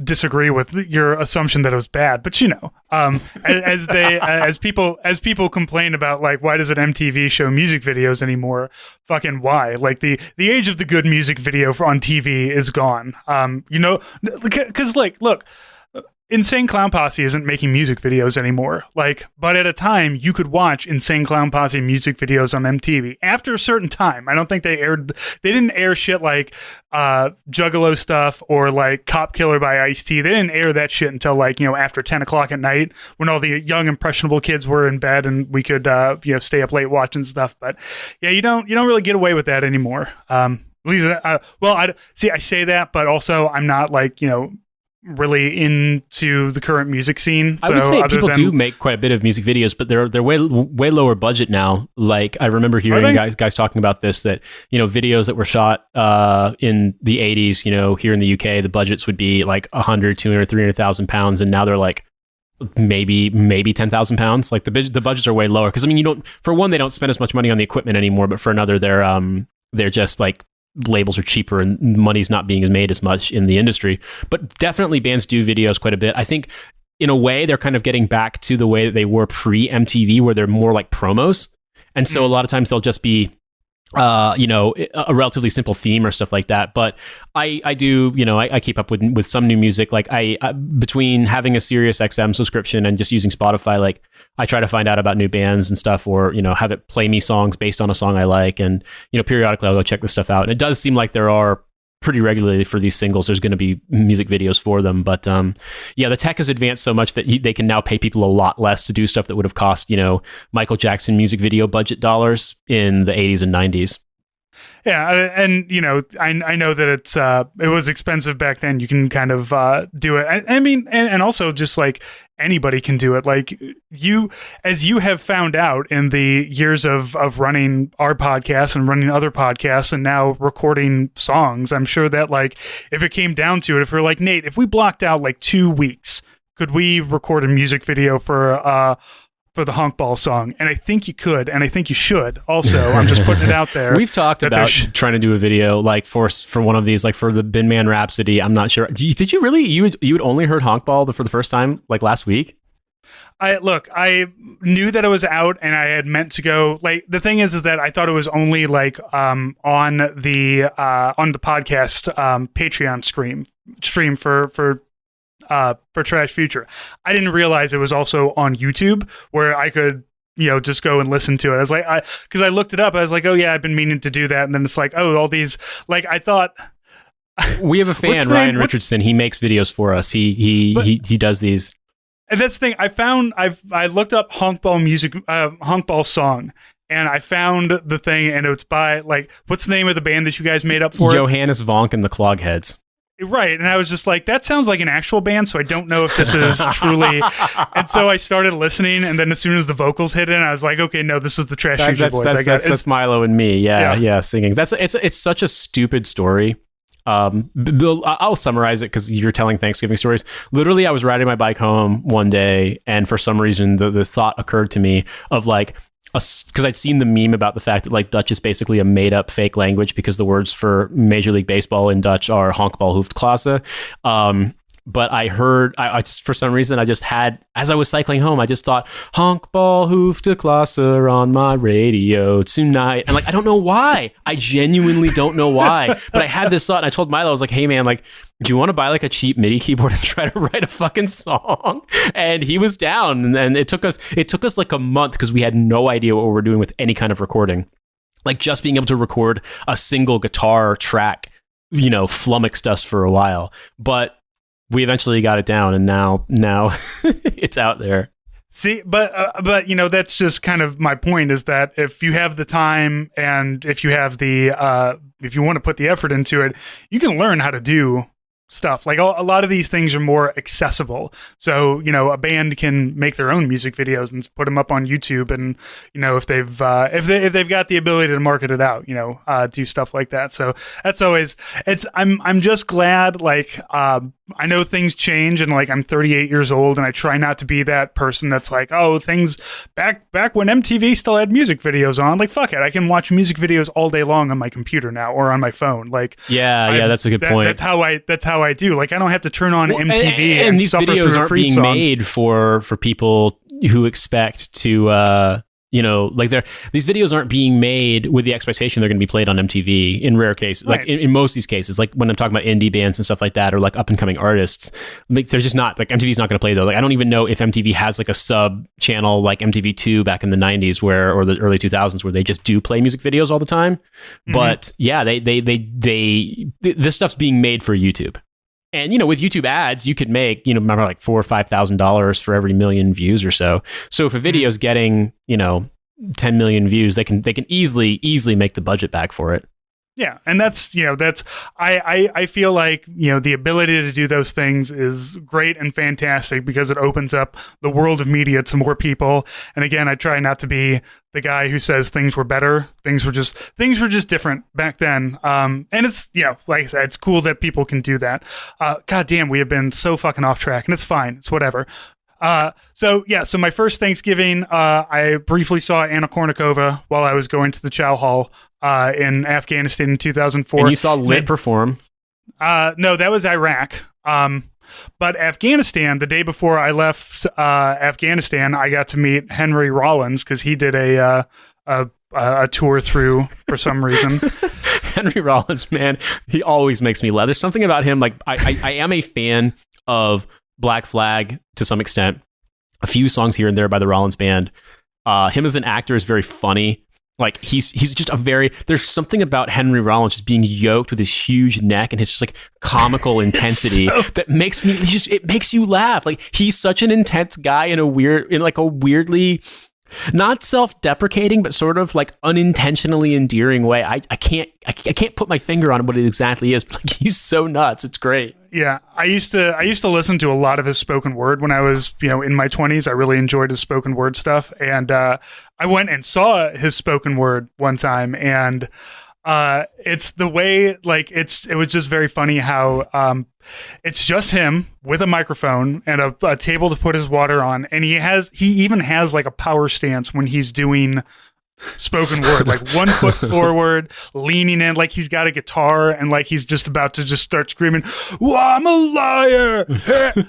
disagree with your assumption that it was bad, but as people complain about like, why doesn't MTV show music videos anymore? Fucking why? Like the age of the good music video on TV is gone. Because like, look. Insane Clown Posse isn't making music videos anymore. Like, but at a time you could watch Insane Clown Posse music videos on MTV. After a certain time, I don't think they didn't air shit like Juggalo stuff or like Cop Killer by Ice-T. They didn't air that shit until like, after 10 o'clock at night when all the young impressionable kids were in bed and we could stay up late watching stuff. But yeah, you don't really get away with that anymore. I say that, but also I'm not like, really into the current music scene. I would say people do make quite a bit of music videos, but they're way lower budget now. Like, I remember hearing guys talking about this, that videos that were shot in the 80s, here in the UK, the budgets would be like 100, 200, 300,000 pounds, and now they're like maybe 10,000 pounds. Like the budgets are way lower because they don't spend as much money on the equipment anymore, but for another, they're just like, labels are cheaper and money's not being made as much in the industry. But definitely bands do videos quite a bit. I think in a way they're kind of getting back to the way that they were pre-MTV, where they're more like promos. And so a lot of times they'll just be a relatively simple theme or stuff like that. But I do, I keep up with some new music. Like I between having a Sirius XM subscription and just using Spotify, like I try to find out about new bands and stuff, or, have it play me songs based on a song I like. And, periodically I'll go check this stuff out. And it does seem like there are pretty regularly for these singles, there's going to be music videos for them. But the tech has advanced so much that they can now pay people a lot less to do stuff that would have cost, Michael Jackson music video budget dollars in the 80s and 90s. Yeah, and I know that it was expensive back then. You can kind of do it. I mean, and also just like anybody can do it. Like as you have found out in the years of running our podcast and running other podcasts and now recording songs, I'm sure that like if it came down to it, if we're like, Nate, if we blocked out like 2 weeks, could we record a music video for the Honkball song? And I think you could, and I think you should also. I'm just putting it out there. We've talked about trying to do a video like for one of these, like for the Bin Man Rhapsody. I'm not sure. Did you really? You had only heard Honkball for the first time like last week? I knew that it was out, and I had meant to go. Like the thing is that I thought it was only like on the podcast Patreon stream for Trash Future. I didn't realize it was also on YouTube where I could, just go and listen to it. I was like, because I looked it up. I was like, oh yeah, I've been meaning to do that. And then it's like, oh, all these, like I thought. We have a fan, Ryan Richardson. He makes videos for us. He does these. And that's the thing. I looked up Honkball music, Honkball song. And I found the thing, and it's by like, what's the name of the band that you guys made up for Johannes Vonk and the Clogheads. Right, and I was just like, that sounds like an actual band, so I don't know if this is truly. And so I started listening, and then as soon as the vocals hit in, I was like, okay, no, this is the Trash Future Boys. That's Milo and me, yeah, singing. It's such a stupid story. I'll summarize it because you're telling Thanksgiving stories. Literally, I was riding my bike home one day, and for some reason, this thought occurred to me of like, because I'd seen the meme about the fact that like Dutch is basically a made up fake language because the words for Major League Baseball in Dutch are honkbal hoofdklasse. But I heard, I just, for some reason, I just had, as I was cycling home, I just thought, honkbal hoofdklasse on my radio tonight. And like, I don't know why. I genuinely don't know why. But I had this thought, and I told Milo, I was like, hey man, like, do you want to buy like a cheap MIDI keyboard and try to write a fucking song? And he was down. And it took us like a month because we had no idea what we were doing with any kind of recording. Like just being able to record a single guitar track, flummoxed us for a while. But we eventually got it down, and now it's out there. See, but that's just kind of my point, is that if you have the time and if you have if you want to put the effort into it, you can learn how to do stuff. Like a lot of these things are more accessible. So, a band can make their own music videos and put them up on YouTube. And, if they've got the ability to market it out, do stuff like that. So that's always, I'm just glad, I know things change, and I'm 38 years old, and I try not to be that person that's like, oh, things back when MTV still had music videos on, fuck it, I can watch music videos all day long on my computer now or on my phone. That's a good point. That's how I do. I don't have to turn on MTV and these suffer videos through aren't being made for people who expect to these videos aren't being made with the expectation they're going to be played on MTV in rare cases. Right. In most of these cases, when I'm talking about indie bands and stuff like that, or up and coming artists, they're just not, MTV's not going to play those. I don't even know if MTV has a sub channel like MTV2 back in the 90s or the early 2000s where they just do play music videos all the time. Mm-hmm. But yeah, this stuff's being made for YouTube. And, with YouTube ads, you could make, remember $4,000 or $5,000 for every million views or so. So if a video is getting, 10 million views, they can easily make the budget back for it. Yeah. And I feel like, the ability to do those things is great and fantastic because it opens up the world of media to more people. And again, I try not to be the guy who says things were better. Things were just different back then. And it's, like I said, it's cool that people can do that. God damn, we have been so fucking off track, and it's fine. It's whatever. So my first Thanksgiving, I briefly saw Anna Kournikova while I was going to the Chow Hall in Afghanistan in 2004. And you saw Lit perform? No, that was Iraq. But Afghanistan, the day before I left Afghanistan, I got to meet Henry Rollins because he did a tour through for some reason. Henry Rollins, man, he always makes me laugh. There's something about him. I am a fan of Black Flag to some extent. A few songs here and there by the Rollins Band. Him as an actor is very funny. He's just there's something about Henry Rollins just being yoked with his huge neck and his just comical intensity that makes you laugh. He's such an intense guy in a weirdly not self-deprecating, but sort of unintentionally endearing way. I can't put my finger on what it exactly is, but he's so nuts. It's great. Yeah, I used to listen to a lot of his spoken word when I was, in my 20s. I really enjoyed his spoken word stuff, and I went and saw his spoken word one time, and it's the way it was just very funny how it's just him with a microphone and a table to put his water on, and he even has a power stance when he's doing spoken word, 1 foot forward, leaning in he's got a guitar, and he's just about to just start screaming, "Well, I'm a liar!"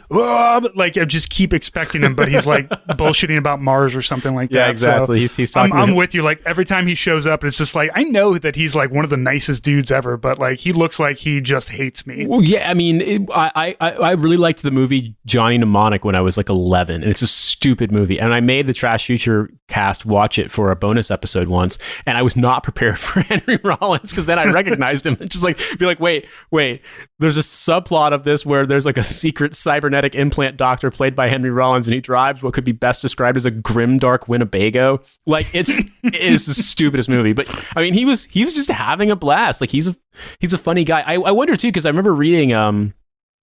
I just keep expecting him, but he's bullshitting about Mars or something like that. Yeah, exactly. So he's talking. I'm with you. Every time he shows up, it's just I know that he's one of the nicest dudes ever, but he looks like he just hates me. Well, yeah, I mean, I really liked the movie Johnny Mnemonic when I was 11, and it's a stupid movie, and I made the Trash Future cast watch it for a bonus episode once, and I was not prepared for Henry Rollins because then I recognized him and just be wait, there's a subplot of this where there's a secret cybernetic implant doctor played by Henry Rollins, and he drives what could be best described as a grimdark Winnebago. It is the stupidest movie, but I mean he was just having a blast. He's a funny guy. I wonder too, because I remember reading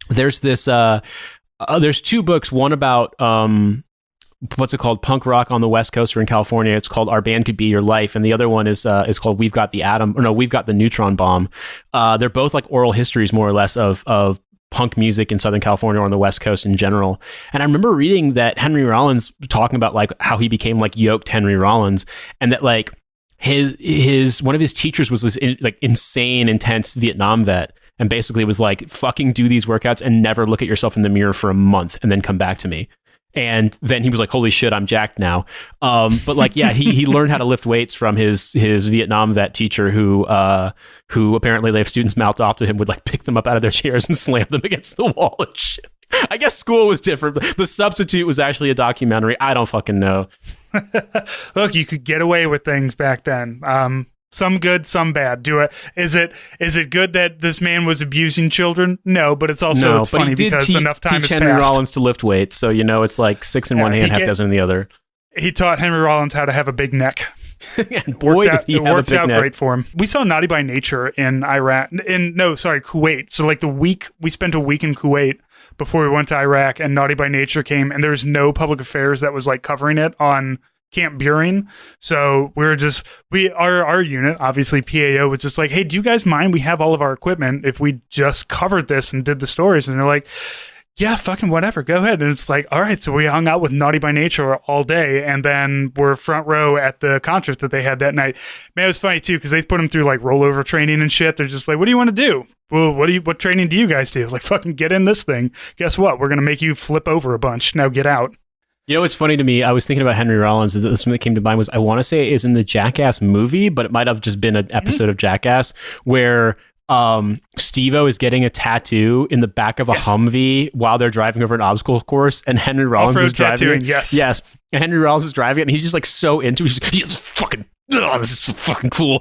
there's this there's 2 books, one about what's it called? Punk rock on the West Coast or in California. It's called Our Band Could Be Your Life, and the other one is called We've Got the Neutron Bomb. They're both oral histories, more or less, of punk music in Southern California or on the West Coast in general. And I remember reading that Henry Rollins talking about how he became yoked Henry Rollins, and that his one of his teachers was this insane, intense Vietnam vet. And basically was fucking do these workouts and never look at yourself in the mirror for a month and then come back to me. And then he was holy shit, I'm jacked now. But yeah, he learned how to lift weights from his Vietnam vet teacher who apparently, if students mouthed off to him, would pick them up out of their chairs and slam them against the wall and shit. I guess school was different. But The Substitute was actually a documentary. I don't fucking know. Look, you could get away with things back then. Some good, some bad. Is it good that this man was abusing children? No, but it's also it's funny because enough time has Henry passed. Rollins to lift weights, so it's like 6 in one hand, half dozen in the other. He taught Henry Rollins how to have a big neck. And boy, does he have a big neck. It works out great for him. We saw Naughty by Nature in Kuwait. So like we spent a week in Kuwait before we went to Iraq, and Naughty by Nature came, and there's no public affairs that was like covering it on Camp Buren. So our unit, obviously PAO, was just like, hey, do you guys mind? We have all of our equipment if we just covered this and did the stories. And they're like, yeah, fucking whatever, go ahead. And it's like, all right, so we hung out with Naughty by Nature all day, and then we're front row at the concert that they had that night. Man, it was funny too, because they put them through like rollover training and shit. They're just like, what do you want to do? Well, what training do you guys do? Like, fucking get in this thing. Guess what? We're gonna make you flip over a bunch. Now get out. You know what's funny to me? I was thinking about Henry Rollins. Something that came to mind was, I want to say it is in the Jackass movie, but it might have just been an episode of Jackass where Steve-O is getting a tattoo in the back of a Humvee while they're driving over an obstacle course, and Henry Rollins is driving it. Yes. And Henry Rollins is driving it, and he's just like so into it. He's just fucking, this is so fucking cool.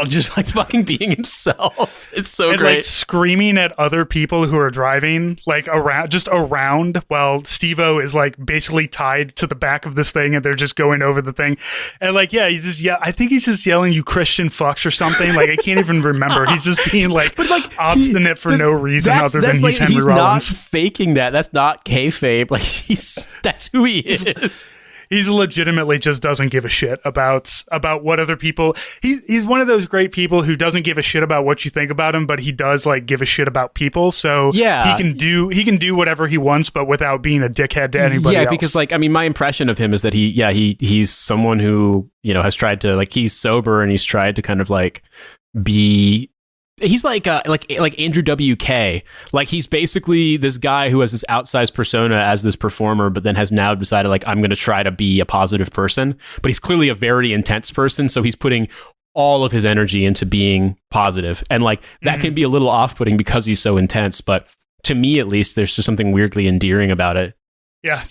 Just like fucking being himself. It's so great. Like screaming at other people who are driving, like around, while Steve-O is like basically tied to the back of this thing, and they're just going over the thing. And like, I think he's just yelling, "You Christian fucks" or something. Like, I can't even remember. He's just being like obstinate for no reason other than he's Henry Rollins. He's not faking that. That's not kayfabe. Like, that's who he is. He's legitimately just doesn't give a shit about what other people. He's one of those great people who doesn't give a shit about what you think about him, but he does like give a shit about people. So he can do whatever he wants, but without being a dickhead to anybody else. Yeah, because like, I mean, my impression of him is that he's someone who has tried to, like, he's sober and he's tried to kind of like be. He's like Andrew WK. Like, he's basically this guy who has this outsized persona as this performer, but then has now decided, like, I'm going to try to be a positive person. But he's clearly a very intense person, so he's putting all of his energy into being positive. And like, that can be a little off-putting because he's so intense. But to me, at least, there's just something weirdly endearing about it. Yeah,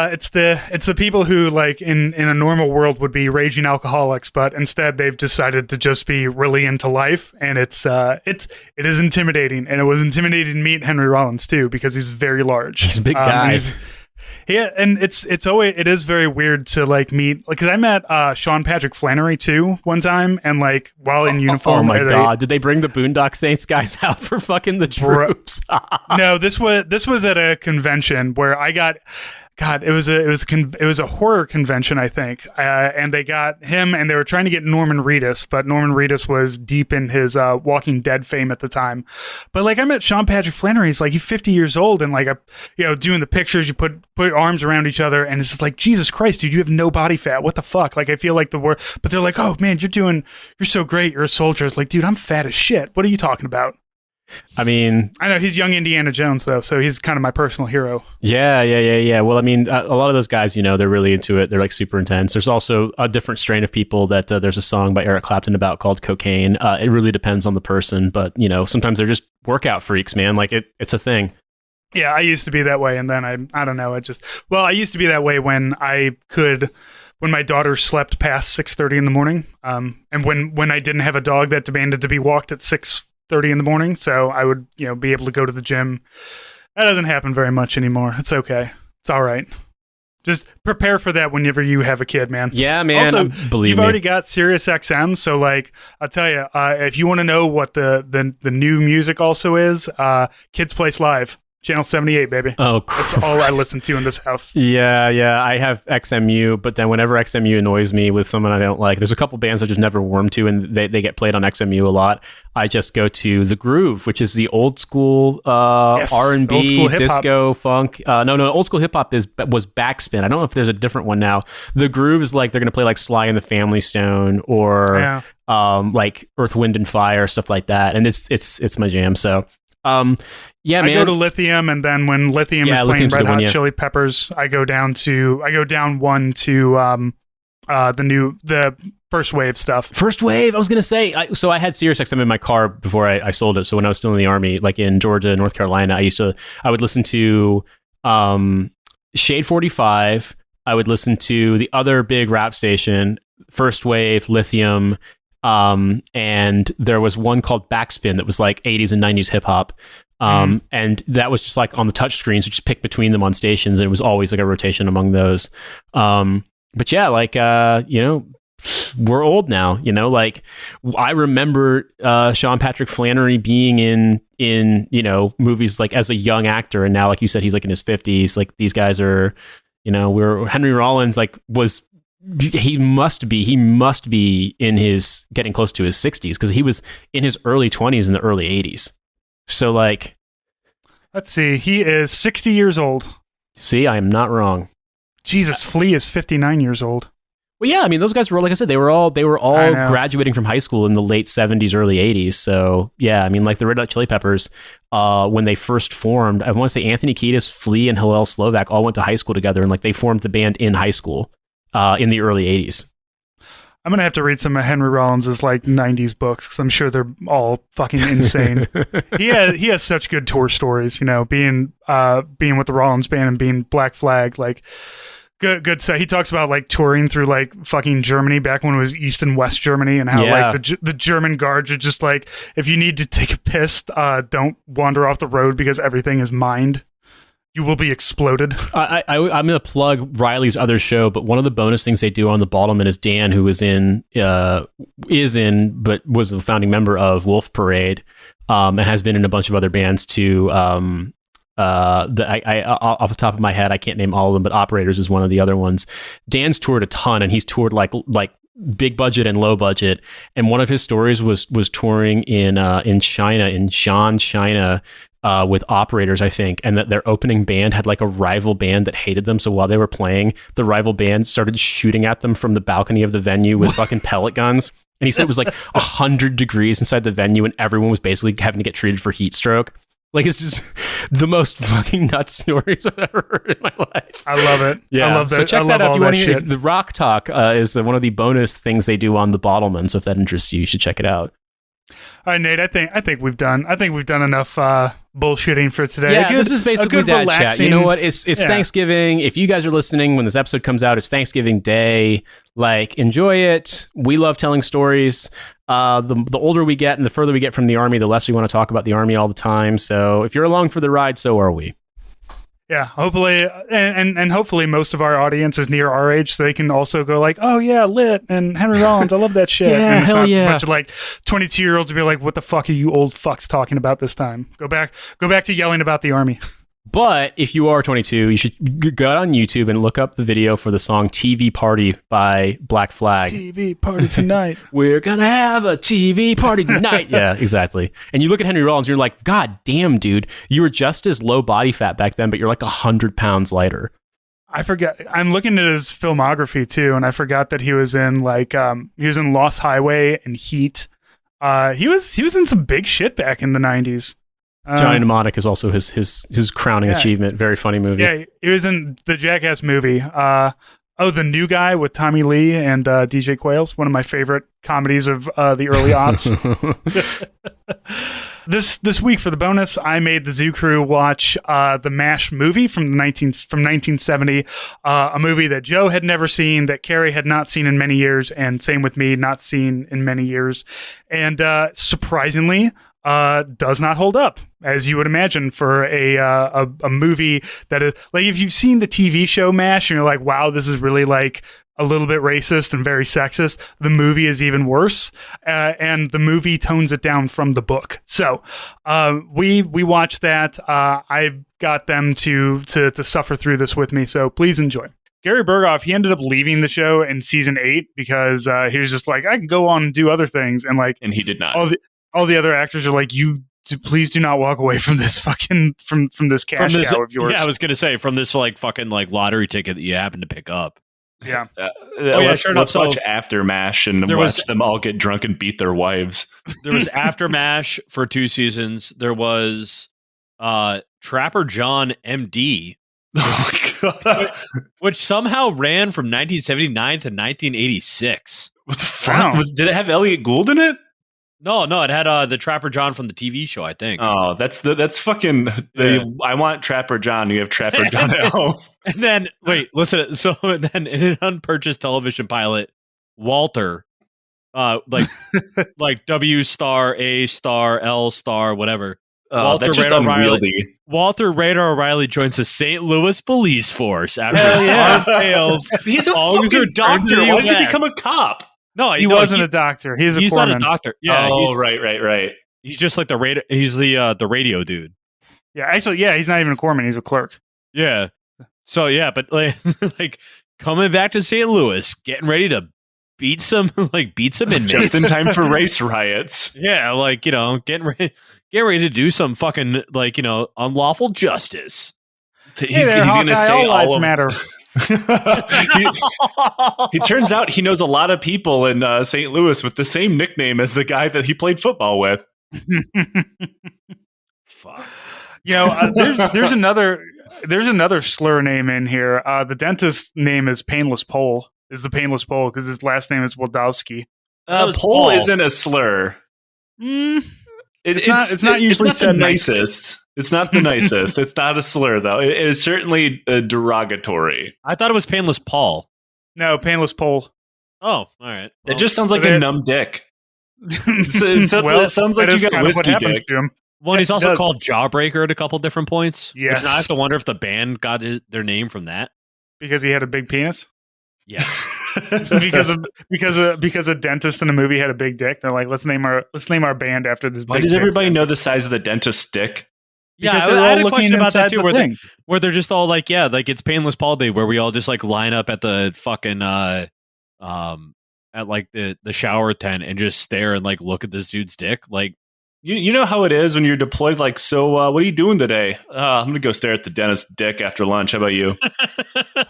it's the people who, like, in a normal world would be raging alcoholics, but instead they've decided to just be really into life, and it is intimidating, and it was intimidating to meet Henry Rollins too, because he's very large. He's a big guy. Yeah, and it is very weird to like meet, like, because I met Sean Patrick Flannery too one time, and like while in uniform. Oh my god! Did they bring the Boondock Saints guys out for fucking the troops? No, this was at a convention where I got. God, it was a horror convention, I think, and they got him, and they were trying to get Norman Reedus, but Norman Reedus was deep in his Walking Dead fame at the time. But like, I met Sean Patrick Flannery. He's 50 years old, and like, doing the pictures, you put arms around each other, and it's just like, Jesus Christ, dude, you have no body fat. What the fuck? Like, I feel like but they're like, oh man, you're so great. You're a soldier. It's like, dude, I'm fat as shit. What are you talking about? I mean, I know he's young Indiana Jones though, so he's kind of my personal hero. Yeah. Well, I mean, a lot of those guys, they're really into it. They're like super intense. There's also a different strain of people that there's a song by Eric Clapton about called Cocaine. It really depends on the person, but sometimes they're just workout freaks, man. Like it's a thing. Yeah, I used to be that way, and then I don't know. I used to be that way when my daughter slept past 6:30 in the morning, and when I didn't have a dog that demanded to be walked at 6:30 in the morning, so I would be able to go to the gym. That doesn't happen very much anymore. It's okay. It's all right. Just prepare for that whenever you have a kid, man. Yeah, man. Also, you've already got Sirius XM, so like, I'll tell you, if you want to know what the new music also is, Kids Place Live. Channel 78, baby. Oh, Christ. That's all I listen to in this house. Yeah. I have XMU, but then whenever XMU annoys me with someone I don't like, there's a couple bands I just never warm to, and they get played on XMU a lot. I just go to The Groove, which is the old school R&B, old school disco, funk. No, old school hip hop was Backspin. I don't know if there's a different one now. The Groove is like, they're going to play like Sly and the Family Stone or like Earth, Wind and Fire, stuff like that. And it's my jam. So, yeah, man. I go to Lithium, and then when Lithium is playing Red Hot Chili Peppers, I go down one to the First Wave stuff. First Wave, I was gonna say. So I had Sirius XM in my car before I sold it. So when I was still in the Army, like in Georgia, North Carolina, I would listen to Shade 45. I would listen to the other big rap station, First Wave, Lithium. And there was one called Backspin that was like 80s and 90s hip hop. And that was just like on the touch screens, so just pick between them on stations, and it was always like a rotation among those. But yeah, like, we're old now, like I remember Sean Patrick Flannery being in movies like as a young actor, and now, like you said, he's like in his 50s. Like these guys are, we're Henry Rollins he must be in his getting close to his 60s, because he was in his early 20s in the early 80s. So like, let's see, he is 60 years old. See, I am not wrong. Jesus, Flea is 59 years old. Well, yeah, I mean, those guys were, like I said, they were all graduating from high school in the late 70s, early 80s. So yeah, I mean, like the Red Hot Chili Peppers, when they first formed, I want to say Anthony Kiedis, Flea, and Hillel Slovak all went to high school together, and like they formed the band in high school in the early 80s. I'm going to have to read some of Henry Rollins' like 90s books, because I'm sure they're all fucking insane. He has such good tour stories, being with the Rollins band and being Black Flag, like good stuff. He talks about like touring through like fucking Germany back when it was East and West Germany, and how like the German guards are just like, if you need to take a piss, don't wander off the road because everything is mined. You will be exploded. I'm going to plug Riley's other show, but one of the bonus things they do on the Bottom is Dan, who was but was a founding member of Wolf Parade, and has been in a bunch of other bands too. Off the top of my head, I can't name all of them, but Operators is one of the other ones. Dan's toured a ton, and he's toured like big budget and low budget. And one of his stories was touring in China, in Xi'an, China, with Operators, I think, and that their opening band had like a rival band that hated them. So while they were playing, the rival band started shooting at them from the balcony of the venue with fucking pellet guns. And he said it was like 100 degrees inside the venue, and everyone was basically having to get treated for heat stroke. Like, it's just the most fucking nuts stories I've ever heard in my life. I love it. Yeah. I love that. So check that out if you want to hear. Shit. The Rock Talk is one of the bonus things they do on the Bottleman. So if that interests you, you should check it out. All right, Nate. I think we've done enough bullshitting for today. Yeah, this is basically Dad Chat. You know what? It's Thanksgiving. If you guys are listening when this episode comes out, it's Thanksgiving Day. Like, enjoy it. We love telling stories. The older we get and the further we get from the Army, the less we want to talk about the Army all the time. So if you're along for the ride, so are we. Yeah, hopefully, and hopefully most of our audience is near our age, so they can also go like, oh yeah, lit, and Henry Rollins, I love that shit. Yeah, and it's hell not yeah. a bunch of like 22-year-olds to be like, what the fuck are you old fucks talking about this time? Go back to yelling about the Army. But if you are 22, you should go on YouTube and look up the video for the song TV Party by Black Flag. TV party tonight. We're going to have a TV party tonight. Yeah, exactly. And you look at Henry Rollins, and you're like, God damn, dude, you were just as low body fat back then, but you're like 100 pounds lighter. I forget. I'm looking at his filmography too, and I forgot that he was in Lost Highway and Heat. He was in some big shit back in the 90s. Johnny Mnemonic is also his crowning achievement. Very funny movie. Yeah, he was in the Jackass movie. The New Guy with Tommy Lee and DJ Quayles. One of my favorite comedies of the early aughts. This week for the bonus, I made the Zoo Crew watch the MASH movie from 1970, a movie that Joe had never seen, that Carrie had not seen in many years, and same with me, not seen in many years, and surprisingly, does not hold up, as you would imagine, for a movie that is like, if you've seen the TV show MASH and you're like, wow, this is really like a little bit racist and very sexist, the movie is even worse, and the movie tones it down from the book. So we watched that. I've got them to suffer through this with me, so please enjoy. Gary Berghoff, he ended up leaving the show in season 8 because he was just like, I can go on and do other things, and he did not. All the other actors are like, please do not walk away from this fucking from this cash cow of yours. Yeah, I was gonna say, from this like fucking like lottery ticket that you happen to pick up. Yeah. Let's watch After MASH and watch them all get drunk and beat their wives. There was After MASH for 2 seasons. There was Trapper John MD, which somehow ran from 1979 to 1986. What the fuck? Did it have Elliot Gould in it? No, it had the Trapper John from the TV show, I think. Oh, that's fucking. I want Trapper John. You have Trapper John at home. And then wait, listen. So then in an unpurchased television pilot, Walter like W star A star L star whatever. That's just unwieldy. Walter Radar O'Reilly joins the St. Louis Police Force after Hell arm fails. He's a fucking doctor. Why did he become a cop? No, he wasn't a doctor. He's not foreman. a doctor. Yeah. Right. He's just like the radio. He's the radio dude. Yeah, actually, yeah, he's not even a corpsman. He's a clerk. Yeah. So yeah, but like coming back to St. Louis, getting ready to beat some inmates just in time for race riots. Yeah, like getting ready to do some fucking unlawful justice. He's gonna say all lives matter. He turns out he knows a lot of people in St. Louis with the same nickname as the guy that he played football with. Fuck. There's another slur name in here. The dentist name is Painless Pole. Is the Painless Pole because his last name is Waldowski. Pole isn't a slur. It's not usually said the nicest. It's not the nicest. It's not a slur though. It is certainly derogatory. I thought it was Painless Paul. No, Painless Pole. Oh, all right. Well, it just sounds like a numb dick. It sounds like you got a whiskey dick. To him. Well, he's also called Jawbreaker at a couple different points. Yes. Which I have to wonder if the band got their name from that. Because he had a big penis? Yeah. because a dentist in a movie had a big dick. They're like, let's name our band after this. Why does everybody know the size of the dentist's dick? Yeah, I had a question about that too, where they're just all like, yeah, like it's Painless Paul Day, where we all just like line up at the fucking at like the shower tent and just stare and like look at this dude's dick. Like, you know how it is when you're deployed. Like, so what are you doing today? I'm gonna go stare at the dentist's dick after lunch. How about you?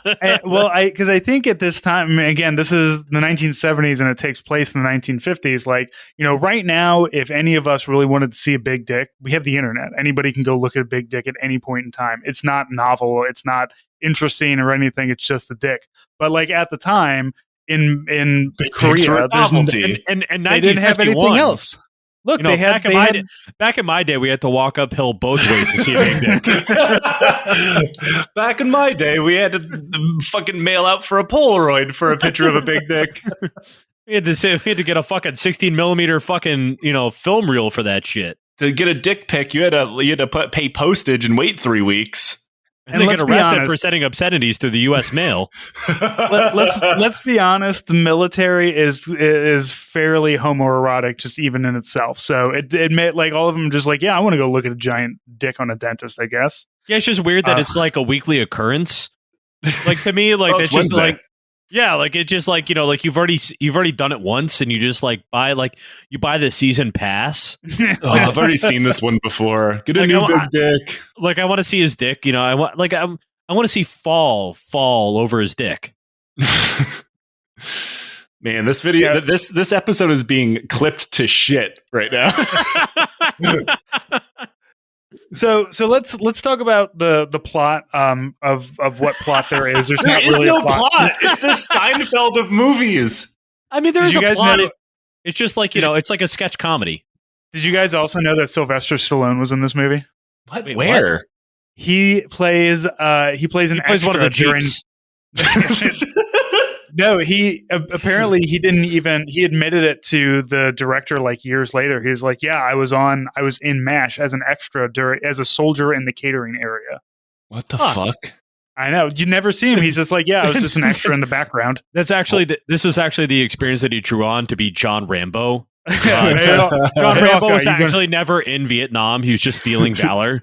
Because I think at this time, again, this is the 1970s and it takes place in the 1950s. Like, right now, if any of us really wanted to see a big dick, we have the internet. Anybody can go look at a big dick at any point in time. It's not novel. It's not interesting or anything. It's just a dick. But like at the time in Korea, and they didn't have anything else. Look, back in my day, we had to walk uphill both ways to see a big dick. Back in my day, we had to fucking mail out for a Polaroid for a picture of a big dick. We had to get a fucking 16 millimeter fucking film reel for that shit. To get a dick pic, you had to pay postage and wait 3 weeks. And they get arrested for sending obscenities through the U.S. mail. Let's be honest. The military is fairly homoerotic, just even in itself. So it made like all of them just like, yeah, I want to go look at a giant dick on a dentist, I guess. Yeah, it's just weird that it's like a weekly occurrence. Like to me, like it's just like. Yeah, like it just like like you've already done it once, and you just like buy the season pass. I've already seen this one before. Get a new big dick. Like I want to see his dick. I want to see fall over his dick. Man, this video, this episode is being clipped to shit right now. So let's talk about the plot of what plot there is. There's not really no a plot. It's the Steinfeld of movies. I mean, there's a plot. It's just like it's like a sketch comedy. Did you guys also know that Sylvester Stallone was in this movie? What? Wait, where? What? He plays one of the Jeeps. No, he apparently he admitted it to the director like years later. He was like, yeah, I was in MASH as an extra as a soldier in the catering area. What the fuck? I know. You never see him. He's just like, yeah, I was just an extra in the background. That's actually this is actually the experience that he drew on to be John Rambo. John Rambo was actually never in Vietnam. He was just stealing valor.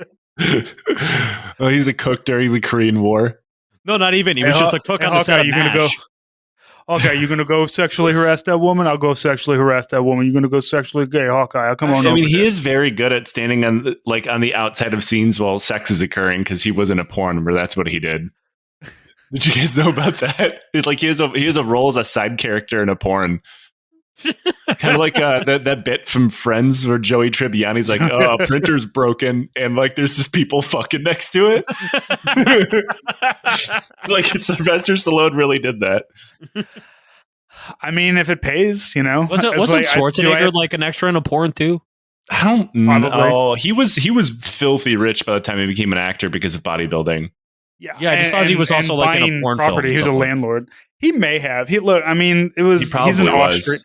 Oh, he's a cook during the Korean War. No, not even. He was just a cook on the set of MASH. Okay, you're gonna go sexually harass that woman? I'll go sexually harass that woman. You're gonna go sexually gay, Hawkeye. I'll come on. I mean, he is very good at standing on the outside of scenes while sex is occurring because he was in a porn where that's what he did. Did you guys know about that? It's like he has a role as a side character in a porn. Kind of like that bit from Friends where Joey Tribbiani's like, oh, printer's broken, and like there's just people fucking next to it. Like Sylvester Stallone really did that. I mean, if it pays, Wasn't Schwarzenegger like an extra in a porn too? I don't know. He was filthy rich by the time he became an actor because of bodybuilding. Yeah, I just thought he was also like in a porn property. film. He was a landlord. He may have. He's an Austrian.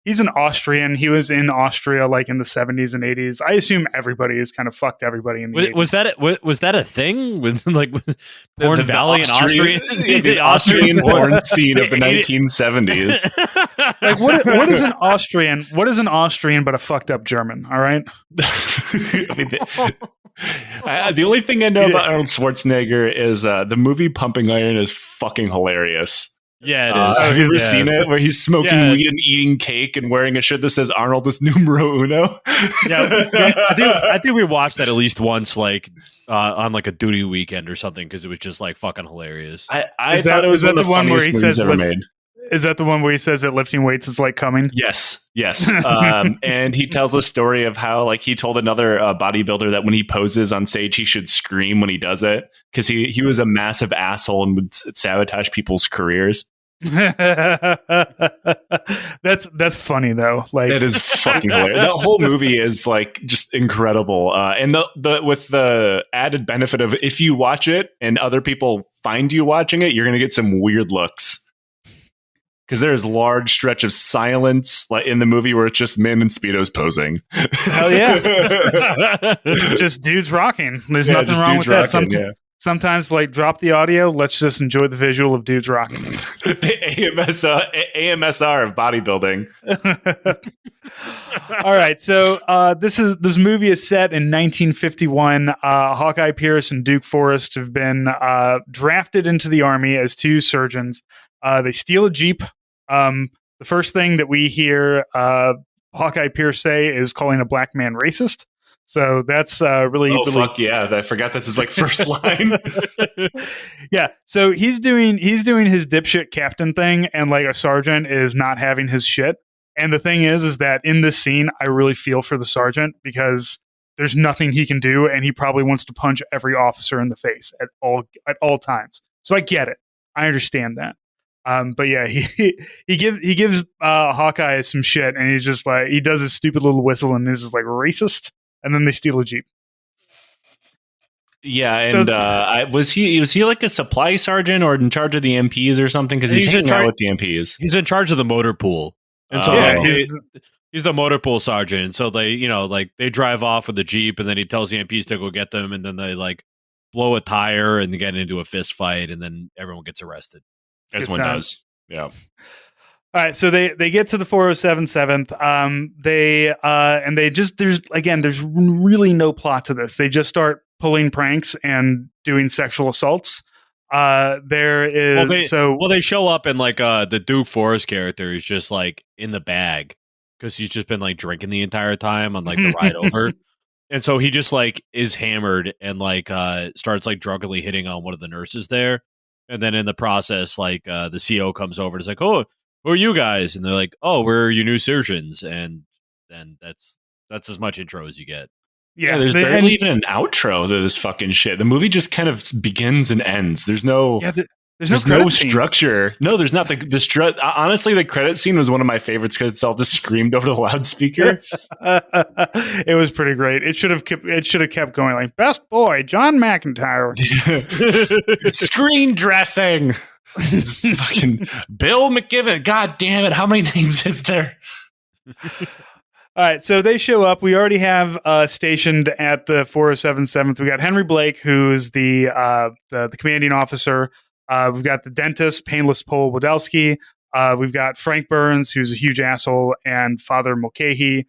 he's an Austrian. He was in Austria like in the 70s and 80s. I assume everybody has kind of fucked everybody in the 80s. Was that a thing with like Porn the Valley and Austrian? The Austrian porn scene of the 1970s. Like what is an Austrian? What is an Austrian but a fucked up German? All right. I mean, the only thing I know about Arnold Schwarzenegger is the movie Pumping Iron is fucking hilarious. Yeah, it is. Have you ever seen it? Where he's smoking weed and eating cake and wearing a shirt that says Arnold is numero uno. I think we watched that at least once, like on like a duty weekend or something, because it was just like fucking hilarious. I thought it was one of the funniest movies ever made. Is that the one where he says that lifting weights is like coming? Yes. And he tells a story of how like he told another bodybuilder that when he poses on stage, he should scream when he does it because he was a massive asshole and would sabotage people's careers. That's funny though. Like that is fucking hilarious. That whole movie is like just incredible. And the with the added benefit of if you watch it and other people find you watching it, you're gonna get some weird looks. Because there's large stretch of silence like in the movie where it's just men in Speedos posing. Hell yeah. Just dudes rocking. There's nothing wrong with that. Sometimes like drop the audio. Let's just enjoy the visual of dudes rocking. The AMSR of bodybuilding. All right. So this movie is set in 1951. Hawkeye Pierce and Duke Forrest have been drafted into the Army as two surgeons. They steal a Jeep. The first thing that we hear Hawkeye Pierce say is calling a black man racist. So that's really. Fuck yeah! I forgot that's his like first line. Yeah. So he's doing his dipshit captain thing, and like a sergeant is not having his shit. And the thing is that in this scene, I really feel for the sergeant because there's nothing he can do, and he probably wants to punch every officer in the face at all times. So I get it. I understand that. But yeah, he gives Hawkeye some shit, and he's just like he does his stupid little whistle, and is just like racist. And then they steal a Jeep. Yeah, and was he like a supply sergeant or in charge of the MPs or something? Because he's hanging out with the MPs. He's in charge of the motor pool, and so he's the motor pool sergeant. And so they drive off with the Jeep, and then he tells the MPs to go get them, and then they like blow a tire and they get into a fist fight, and then everyone gets arrested. As one does. Yeah. All right, so they get to the 407 7th. There's really no plot to this. They just start pulling pranks and doing sexual assaults. They show up and like the Duke Forrest character is just like in the bag because he's just been like drinking the entire time on like the ride over. And so he just like is hammered and like starts like drunkenly hitting on one of the nurses there. And then in the process, like the CO comes over and is like, "Oh, who are you guys?" And they're like, "Oh, we're your new surgeons." And then that's as much intro as you get. Yeah, there's barely even an outro to this fucking shit. The movie just kind of begins and ends. There's no there's no structure. No, there's not. Honestly, the credit scene was one of my favorites because it's all just screamed over the loudspeaker. It was pretty great. It should have kept going like best boy John McIntyre. Screen dressing. Just fucking Bill McGivern. God damn it! How many names is there? All right, so they show up. We already have stationed at the 407 7th. We got Henry Blake, who's the commanding officer. We've got the dentist, Painless Paul Wadowski. We've got Frank Burns, who's a huge asshole, and Father Mulcahy,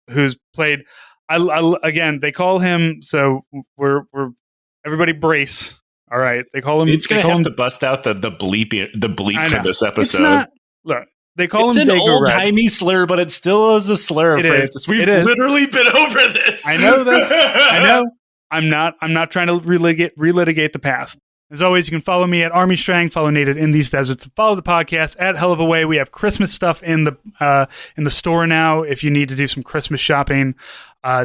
who's played. Again, they call him. So we're everybody brace. All right, they call him. It's gonna have to bust out the bleep for this episode. Look. They call it's him an old-timey slur, but it still is a slur. We've literally been over this. I know this. I know. I'm not trying to relitigate the past. As always, you can follow me at Army Strang, follow Native in these deserts, follow the podcast at Hell of a Way. We have Christmas stuff in the store now. If you need to do some Christmas shopping,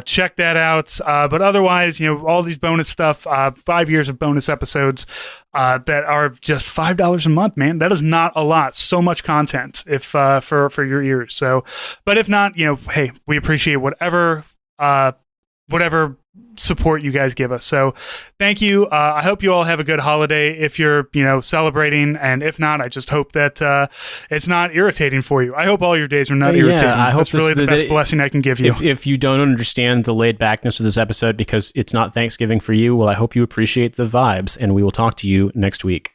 check that out. But otherwise, all these bonus stuff, 5 years of bonus episodes that are just $5 a month, man. That is not a lot. So much content if for your ears. So, but if not, hey, we appreciate whatever support you guys give us. So thank you. I hope you all have a good holiday if you're, celebrating. And if not, I just hope that it's not irritating for you. I hope all your days are not irritating. I hope that's really the best blessing I can give you. If you don't understand the laid backness of this episode because it's not Thanksgiving for you, well, I hope you appreciate the vibes, and we will talk to you next week.